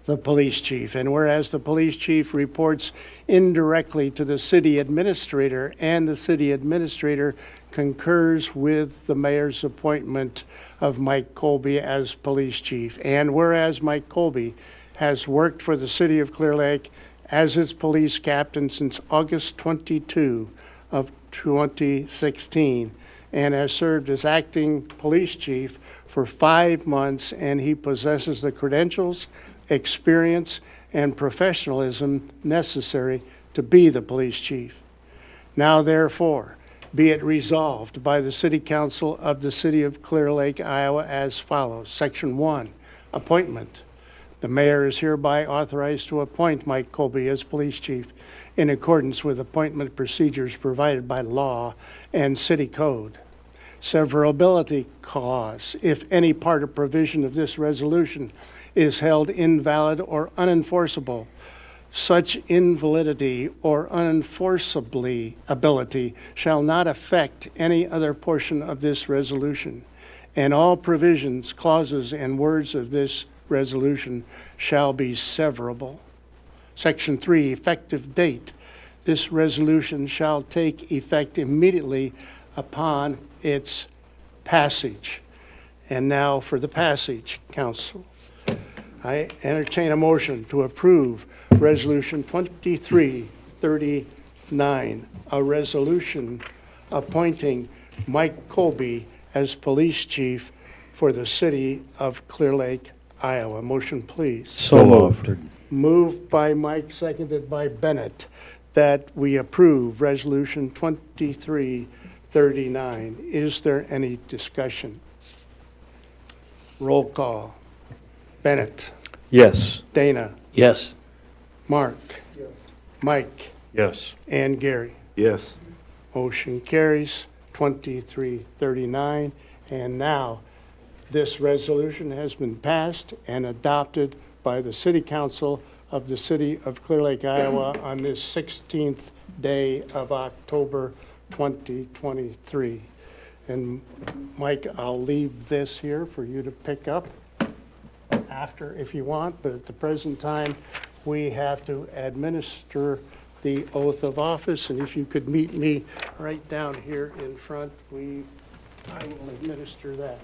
the police chief. And whereas the police chief reports indirectly to the city administrator and the city administrator concurs with the mayor's appointment of Mike Colby as police chief. And whereas Mike Colby has worked for the City of Clear Lake as its police captain since August 22 of 2016 and has served as acting police chief for 5 months, and he possesses the credentials, experience, and professionalism necessary to be the police chief. Now therefore, be it resolved by the City Council of the City of Clear Lake, Iowa as follows. Section 1, appointment. The mayor is hereby authorized to appoint Mike Colby as police chief in accordance with appointment procedures provided by law and city code. Severability clause. If any part or provision of this resolution is held invalid or unenforceable, such invalidity or unenforceability shall not affect any other portion of this resolution, and all provisions, clauses, and words of this resolution shall be severable. Section 3, effective date. This resolution shall take effect immediately upon its passage. And now for the passage, council. I entertain a motion to approve Resolution 2339, a resolution appointing Mike Colby as police chief for the city of Clear Lake, Iowa. Motion, please. So moved. Moved by Mike, seconded by Bennett, that we approve Resolution 2339. Is there any discussion? Roll call. Bennett. Yes. Dana. Yes. Mark. Mike. Yes. And Gary. Yes. Motion carries 2339. And now, this resolution has been passed and adopted by the City Council of the City of Clear Lake, Iowa on this 16th day of October 2023. And Mike, I'll leave this here for you to pick up after if you want, but at the present time, we have to administer the oath of office, and if you could meet me right down here in front, I will administer that.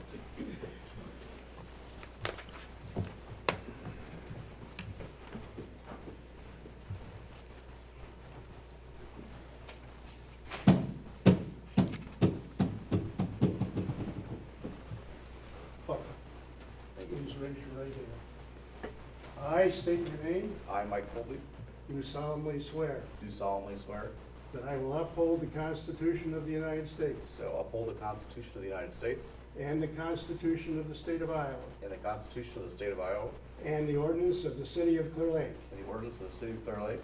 Please raise your right hand. I state your name, I, Mike Colby, do solemnly swear do solemnly swear that I will uphold the Constitution of the United States that I will uphold the Constitution of the United States and the Constitution of the State of Iowa and the Constitution of the State of Iowa and the ordinance of the City of Clear Lake, and the ordinance of the City of Clear Lake,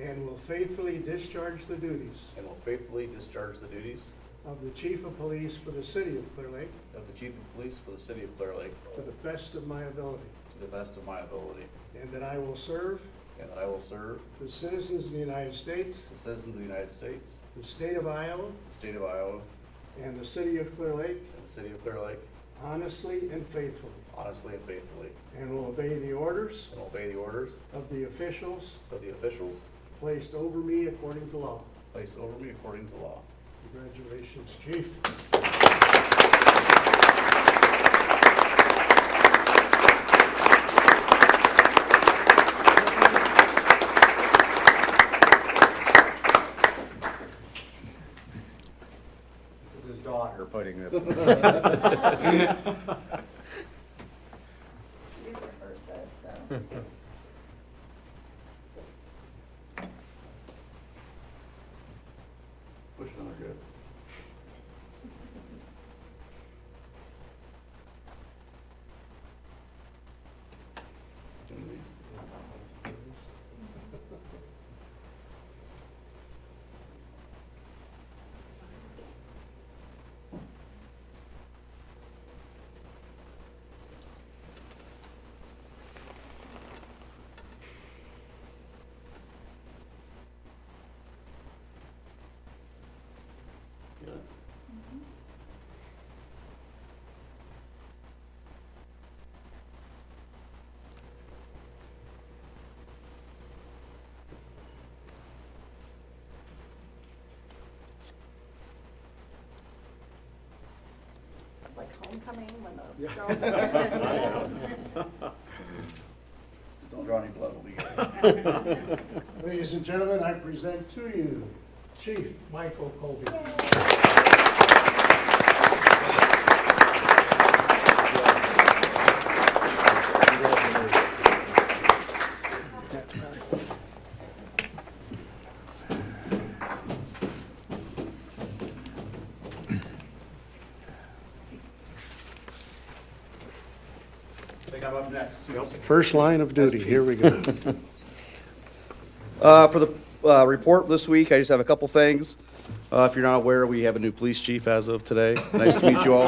and will faithfully discharge the duties and will faithfully discharge the duties of the Chief of Police for the City of Clear Lake of the Chief of Police for the City of Clear Lake to the best of my ability, to the best of my ability, and that I will serve and that I will serve the citizens of the United States, the citizens of the United States, the State of Iowa, the State of Iowa, and the City of Clear Lake and the City of Clear Lake honestly and faithfully, honestly and faithfully, and will obey the orders and obey the orders of the officials of the officials placed over me according to law. placed over me according to law. Congratulations, Chief. This is his daughter putting it. You rehearsed this, so. Push another good. Doing these. Yeah. It's like homecoming when the girls. Just don't draw any blood, we'll be good. Ladies and gentlemen, I present to you Chief Michael Colby. I think I'm I'm up next. First line of duty, here we go. For the report this week, I just have a couple things. If you're not aware, we have a new police chief as of today. Nice to meet you all.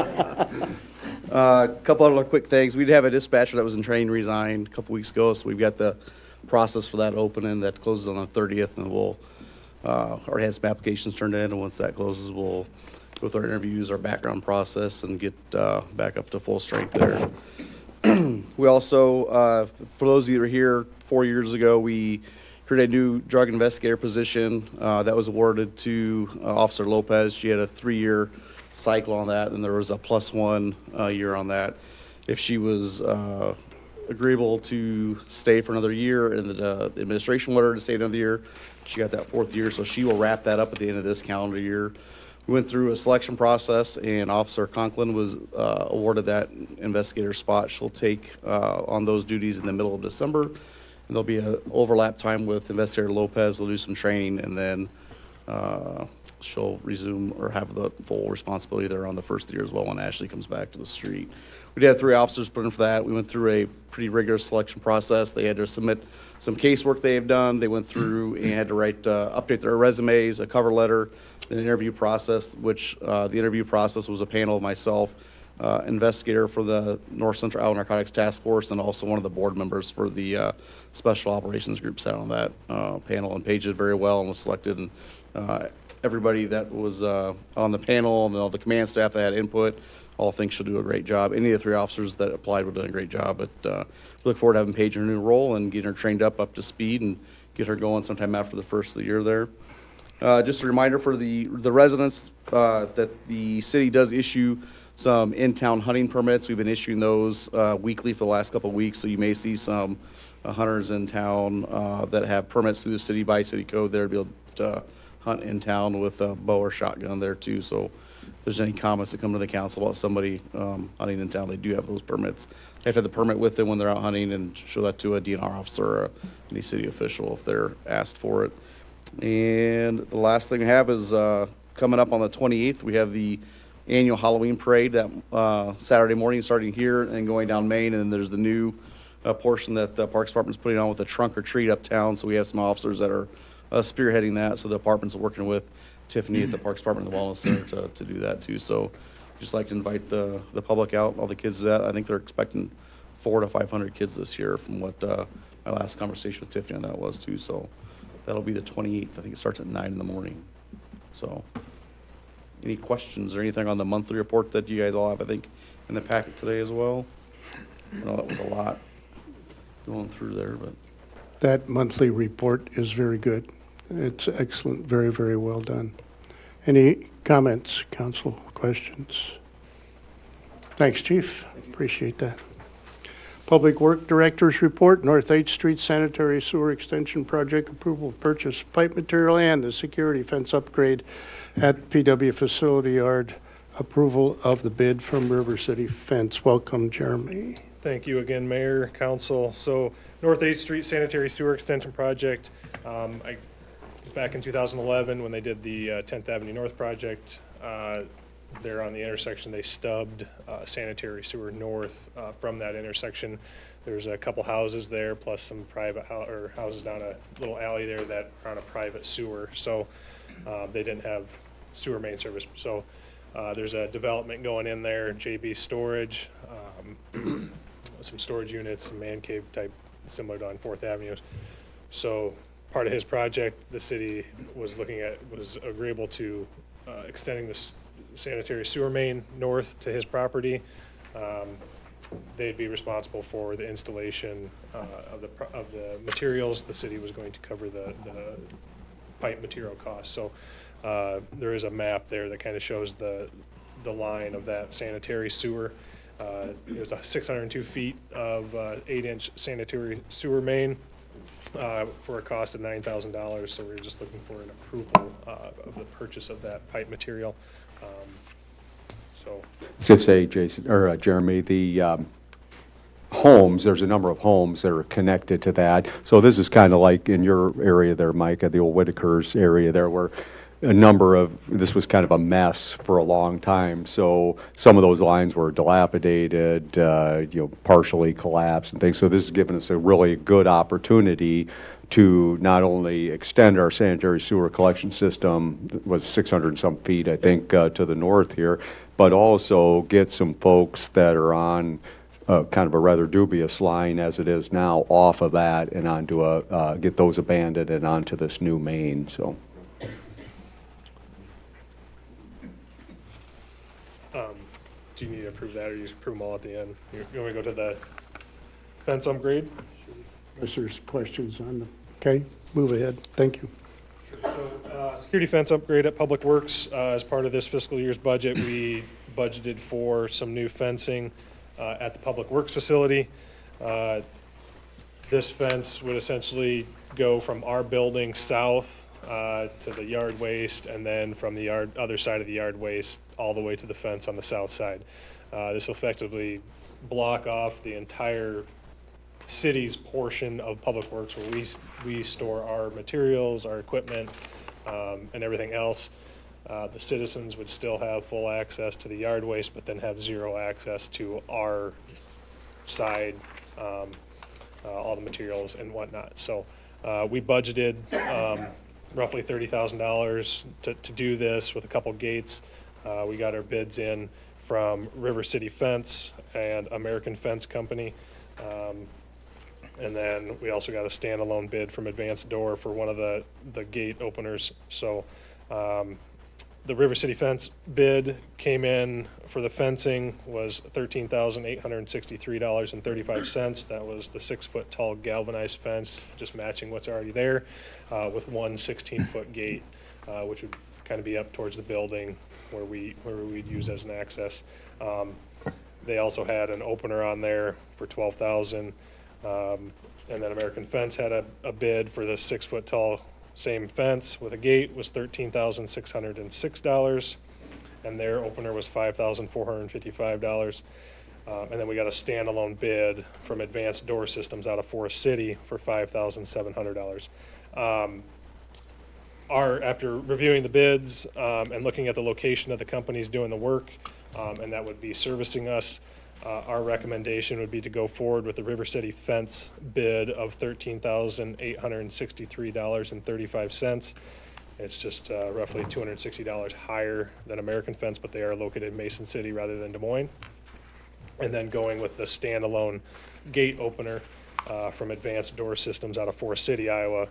A couple other quick things. We did have a dispatcher that was in training resign a couple weeks ago, so we've got the process for that opening. That closes on the 30th, and we'll already had some applications turned in, and once that closes, we'll go through our interviews, our background process, and get back up to full strength there. We also, for those of you that are here, 4 years ago, we created a new drug investigator position that was awarded to Officer Lopez. She had a 3-year cycle on that, and there was a +1 year on that. If she was agreeable to stay for another year, and the administration wanted her to stay another year, she got that 4th year, so she will wrap that up at the end of this calendar year. We went through a selection process, and Officer Conklin was awarded that investigator spot. She'll take on those duties in the middle of December, and there'll be an overlap time with Investigator Lopez. They'll do some training, and then she'll resume or have the full responsibility there on the first year as well when Ashley comes back to the street. We did have 3 officers put in for that. We went through a pretty rigorous selection process. They had to submit some casework they have done. They went through and had to write, update their resumes, a cover letter, an interview process, which the interview process was a panel of myself, investigator for the North Central Iowa Narcotics Task Force, and also one of the board members for the Special Operations Group sat on that panel, and Paige did very well and was selected. And everybody that was on the panel and all the command staff that had input all think she'll do a great job. Any of the 3 officers that applied would have done a great job. But we look forward to having Paige in her new role and getting her trained up to speed and get her going sometime after the first of the year there. Just a reminder for the residents that the city does issue some in-town hunting permits. We've been issuing those weekly for the last couple of weeks, so you may see some hunters in town that have permits through the city by city code there to be able to hunt in town with a bow or shotgun there too. So if there's any comments that come to the council about somebody hunting in town, they do have those permits. They have to have the permit with them when they're out hunting and show that to a DNR officer or any city official if they're asked for it. And the last thing we have is coming up on the 28th, we have the annual Halloween parade that Saturday morning starting here and going down Main. And then there's the new portion that the Parks Department's putting on with the trunk or treat uptown. So we have some officers that are spearheading that. So the department's working with Tiffany at the Parks Department and the Wellness Center to do that too. So just like to invite the public out, all the kids to that. I think they're expecting 400 to 500 kids this year from what my last conversation with Tiffany on that was too. So that'll be the 28th. I think it starts at 9 in the morning. So any questions or anything on the monthly report that you guys all have, I think, in the packet today as well? I know that was a lot going through there, but. That monthly report is very good. It's excellent, very, very well done. Any comments, council, questions? Thanks, Chief. Appreciate that. Public Work Director's Report, North 8th Street Sanitary Sewer Extension Project approval of purchase pipe material and the security fence upgrade at PW Facility Yard. Approval of the bid from River City Fence. Welcome, Jeremy. Thank you again, Mayor, Council. So North 8th Street Sanitary Sewer Extension Project, back in 2011, when they did the 10th Avenue North project, there on the intersection, they stubbed sanitary sewer north from that intersection. There's a couple houses there, plus some private houses down a little alley there that are on a private sewer. So they didn't have sewer main service. So there's a development going in there, JB Storage, some storage units, some man cave type, similar to on 4th Avenue. So part of his project, the city was agreeable to extending this sanitary sewer main north to his property. They'd be responsible for the installation of the materials. The city was going to cover the pipe material costs. So there is a map there that kind of shows the line of that sanitary sewer. There's 602 feet of 8-inch sanitary sewer main for a cost of $9,000. So we're just looking for an approval of the purchase of that pipe material. So say, Jason, or Jeremy, the homes, there's a number of homes that are connected to that. So this is kind of like in your area there, Mike, at the old Whitaker's area there, where this was kind of a mess for a long time. So some of those lines were dilapidated, partially collapsed and things. So this has given us a really good opportunity to not only extend our sanitary sewer collection system, that was 600 and some feet, I think, to the north here, but also get some folks that are on kind of a rather dubious line as it is now off of that and onto get those abandoned and onto this new main, so. Do you need to approve that, or you just approve them all at the end? You want me to go to the fence upgrade? Unless there's questions on the, okay, move ahead. Thank you. Security fence upgrade at Public Works. As part of this fiscal year's budget, we budgeted for some new fencing at the Public Works facility. This fence would essentially go from our building south to the yard waste, and then from the other side of the yard waste all the way to the fence on the south side. This will effectively block off the entire city's portion of Public Works where we store our materials, our equipment, and everything else. The citizens would still have full access to the yard waste, but then have zero access to our side, all the materials and whatnot. So we budgeted roughly $30,000 to do this with a couple gates. We got our bids in from River City Fence and American Fence Company. And then we also got a standalone bid from Advanced Door for one of the gate openers. So the River City Fence bid came in for the fencing was $13,863.35. That was the 6-foot tall galvanized fence, just matching what's already there, with one 16-foot gate, which would kind of be up towards the building where we'd use as an access. They also had an opener on there for $12,000. And then American Fence had a bid for the 6-foot tall same fence with a gate was $13,606, and their opener was $5,455. And then we got a standalone bid from Advanced Door Systems out of Forest City for $5,700. After reviewing the bids and looking at the location of the companies doing the work, and that would be servicing us, our recommendation would be to go forward with the River City Fence bid of $13,863.35. It's just roughly $260 higher than American Fence, but they are located in Mason City rather than Des Moines. And then going with the standalone gate opener from Advanced Door Systems out of Forest City, Iowa,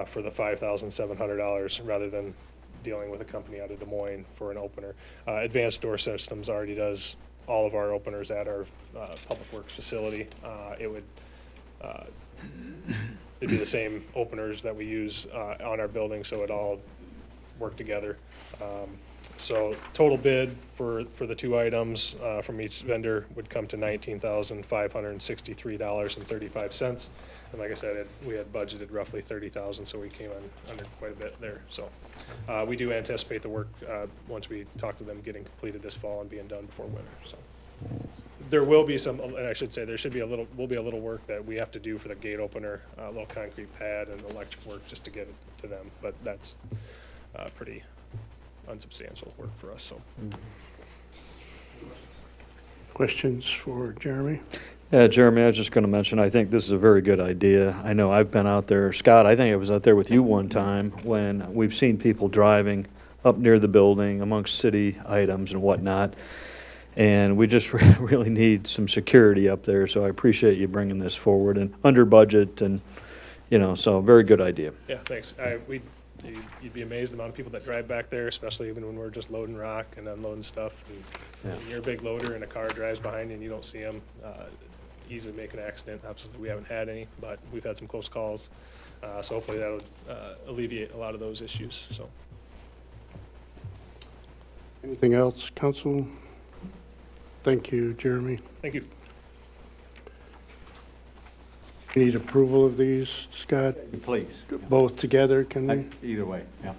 for the $5,700 rather than dealing with a company out of Des Moines for an opener. Advanced Door Systems already does all of our openers at our Public Works facility. It'd be the same openers that we use on our building, so it all work together. So total bid for the two items from each vendor would come to $19,563.35. And like I said, we had budgeted roughly $30,000, so we came under quite a bit there. So we do anticipate the work, once we talk to them, getting completed this fall and being done before winter. So there will be some, and I should say there will be a little work that we have to do for the gate opener, a little concrete pad and electric work just to get it to them. But that's pretty unsubstantial work for us. So. Questions for Jeremy? Yeah, Jeremy, I was just going to mention, I think this is a very good idea. I know I've been out there. Scott, I think I was out there with you one time when we've seen people driving up near the building amongst city items and whatnot. And we just really need some security up there. So I appreciate you bringing this forward and under budget and, so very good idea. Yeah, thanks. You'd be amazed the amount of people that drive back there, especially even when we're just loading rock and unloading stuff. And you're a big loader and a car drives behind you and you don't see them. Easily make an accident. Obviously, we haven't had any, but we've had some close calls. So hopefully that'll alleviate a lot of those issues. So. Anything else, council? Thank you, Jeremy. Thank you. Need approval of these, Scott? Please. Both together, can we? Either way, yeah.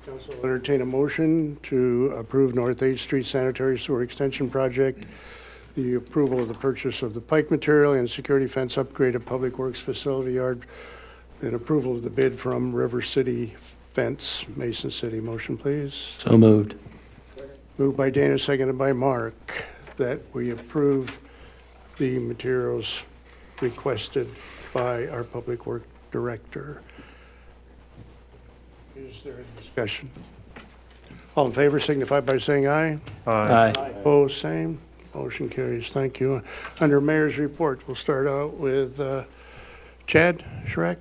Council will entertain a motion to approve North 8th Street Sanitary Sewer Extension Project, the approval of the purchase of the pike material and security fence upgrade at Public Works Facility Yard, and approval of the bid from River City fence, Mason City. Motion, please. So moved. Moved by Dana, seconded by Mark, that we approve the materials requested by our Public Work Director. Is there a discussion? All in favor signify by saying aye. Aye. Opposed, same. Motion carries. Thank you. Under Mayor's report, we'll start out with Chad Schreck,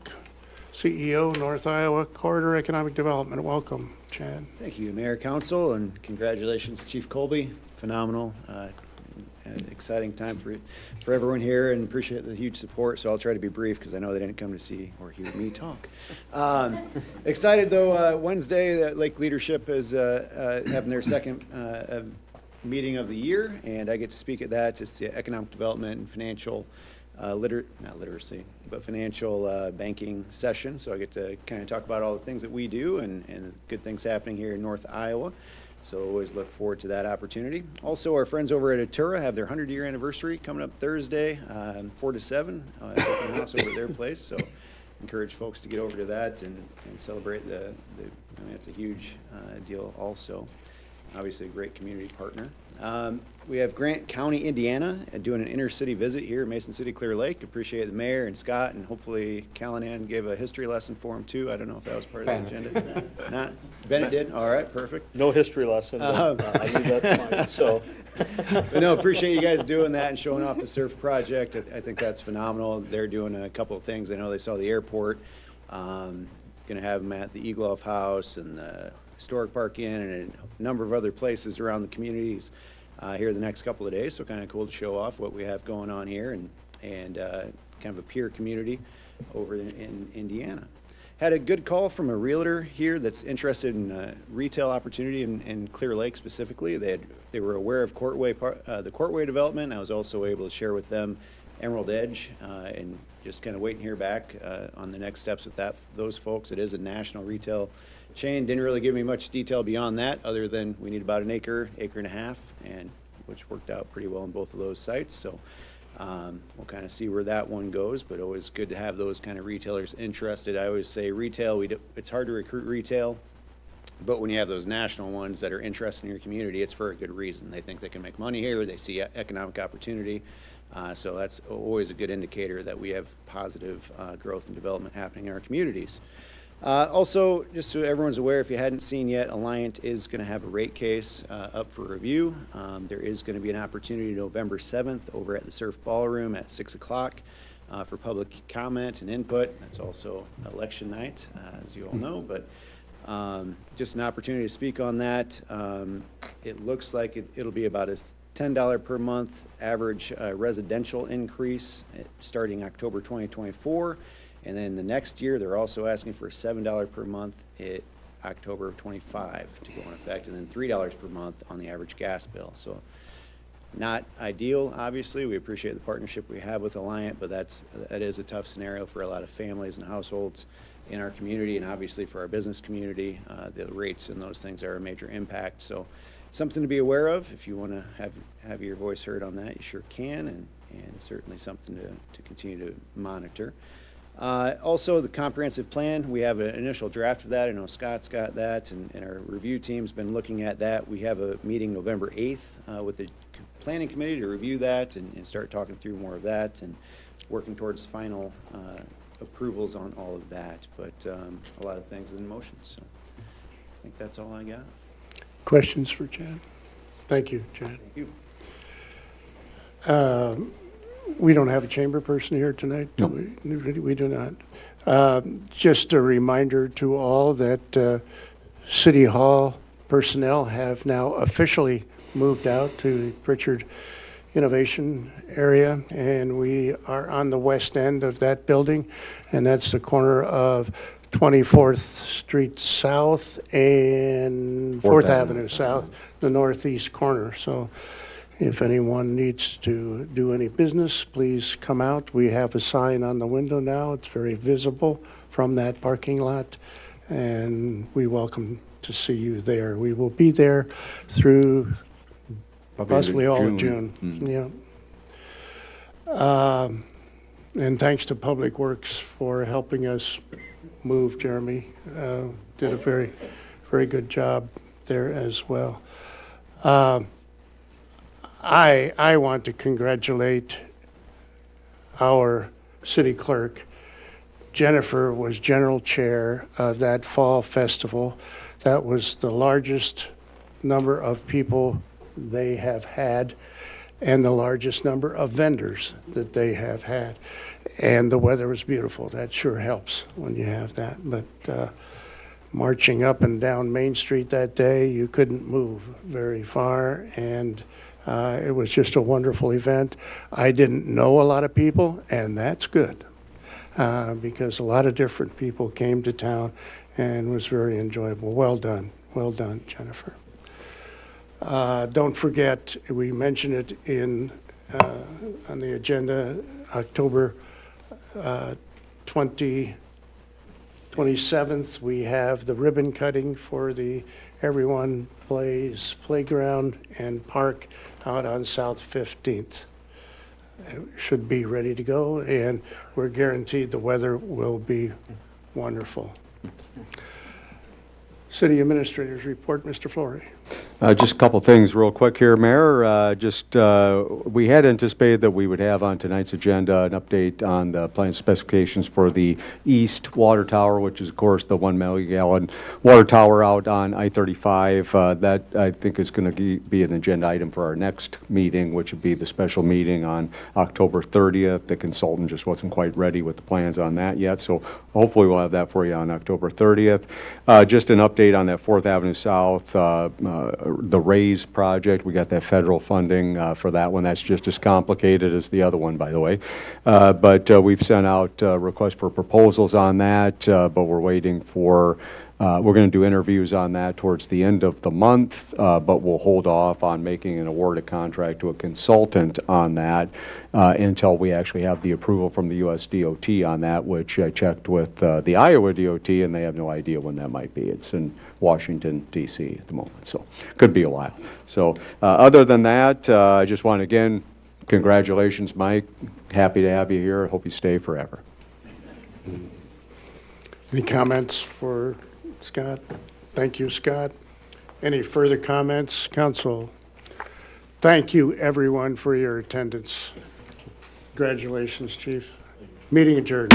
CEO, North Iowa Corridor Economic Development. Welcome, Chad. Thank you, Mayor, Council, and congratulations, Chief Colby. Phenomenal. An exciting time for everyone here, and appreciate the huge support. So I'll try to be brief because I know they didn't come to see or hear me talk. Excited though. Wednesday, Lake Leadership is having their second meeting of the year, and I get to speak at that. It's the economic development and financial not literacy, but financial banking session. So I get to kind of talk about all the things that we do and the good things happening here in North Iowa. So always look forward to that opportunity. Also, our friends over at Atura have their 100-year anniversary coming up Thursday, 4 to 7, open house over at their place. So encourage folks to get over to that and celebrate I mean, it's a huge deal also. Obviously a great community partner. We have Grant County, Indiana, doing an inner-city visit here at Mason City Clear Lake. Appreciate the mayor and Scott, and hopefully Callanan gave a history lesson for him too. I don't know if that was part of the agenda. Not? Bennett did? All right, perfect. No history lesson, but I leave that to Mike, so. But no, appreciate you guys doing that and showing off the surf project. I think that's phenomenal. They're doing a couple of things. I know they saw the airport. Going to have them at the Egloff House and the Historic Park Inn and a number of other places around the communities here the next couple of days. So kind of cool to show off what we have going on here and kind of a peer community over in Indiana. Had a good call from a realtor here that's interested in retail opportunity in Clear Lake specifically. They were aware of the Courtway development. I was also able to share with them Emerald Edge and just kind of waiting to hear back on the next steps with those folks. It is a national retail chain. Didn't really give me much detail beyond that other than we need about an acre and a half, and which worked out pretty well on both of those sites. So we'll kind of see where that one goes, but always good to have those kind of retailers interested. I always say retail, it's hard to recruit retail, but when you have those national ones that are interested in your community, it's for a good reason. They think they can make money here, they see economic opportunity. So that's always a good indicator that we have positive growth and development happening in our communities. Also, just so everyone's aware, if you hadn't seen yet, Alliant is going to have a rate case up for review. There is going to be an opportunity November 7th over at the Surf Ballroom at 6 o'clock for public comment and input. That's also election night, as you all know, but just an opportunity to speak on that. It looks like it'll be about a $10 per month average residential increase starting October 2024. And then the next year, they're also asking for a $7 per month at October of 25 to go in effect, and then $3 per month on the average gas bill. So not ideal, obviously. We appreciate the partnership we have with Alliant, but that is a tough scenario for a lot of families and households in our community, and obviously for our business community. The rates and those things are a major impact. So something to be aware of. If you want to have your voice heard on that, you sure can, and certainly something to continue to monitor. Also, the comprehensive plan, we have an initial draft of that. I know Scott's got that, and our review team's been looking at that. We have a meeting November 8th with the planning committee to review that and start talking through more of that and working towards final approvals on all of that. But a lot of things in motion, so I think that's all I got. Questions for Chad? Thank you, Chad. Thank you. We don't have a chamber person here tonight, do we? We do not. Just a reminder to all that City Hall personnel have now officially moved out to Pritchard Innovation area, and we are on the west end of that building, and that's the corner of 24th Street South and 4th Avenue South, the northeast corner. So if anyone needs to do any business, please come out. We have a sign on the window now. It's very visible from that parking lot, and we welcome to see you there. We will be there through possibly all of June. Yeah. And thanks to Public Works for helping us move, Jeremy. Did a very, very good job there as well. I want to congratulate our city clerk. Jennifer was general chair of that fall festival. That was the largest number of people they have had and the largest number of vendors that they have had. And the weather was beautiful. That sure helps when you have that. But marching up and down Main Street that day, you couldn't move very far, and it was just a wonderful event. I didn't know a lot of people, and that's good, because a lot of different people came to town, and it was very enjoyable. Well done, Jennifer. Don't forget, we mentioned it on the agenda, October 27th, we have the ribbon cutting for the Everyone Plays Playground and Park out on South 15th. It should be ready to go, and we're guaranteed the weather will be wonderful. City Administrator's report, Mr. Flory. Just a couple things real quick here, Mayor. We had anticipated that we would have on tonight's agenda an update on the plan specifications for the east water tower, which is, of course, the 1 million gallon water tower out on I-35. That, I think, is going to be an agenda item for our next meeting, which would be the special meeting on October 30th. The consultant just wasn't quite ready with the plans on that yet, so hopefully we'll have that for you on October 30th. Just an update on that 4th Avenue South, the RAISE project. We got that federal funding for that one. That's just as complicated as the other one, by the way. But we've sent out requests for proposals on that, but we're waiting for, we're going to do interviews on that towards the end of the month, but we'll hold off on making an awarded contract to a consultant on that until we actually have the approval from the US DOT on that, which I checked with the Iowa DOT, and they have no idea when that might be. It's in Washington, D.C. at the moment, so could be a while. So other than that, I just want to, again, congratulations, Mike. Happy to have you here. Hope you stay forever. Any comments for Scott? Thank you, Scott. Any further comments, council? Thank you, everyone, for your attendance. Congratulations, Chief. Meeting adjourned.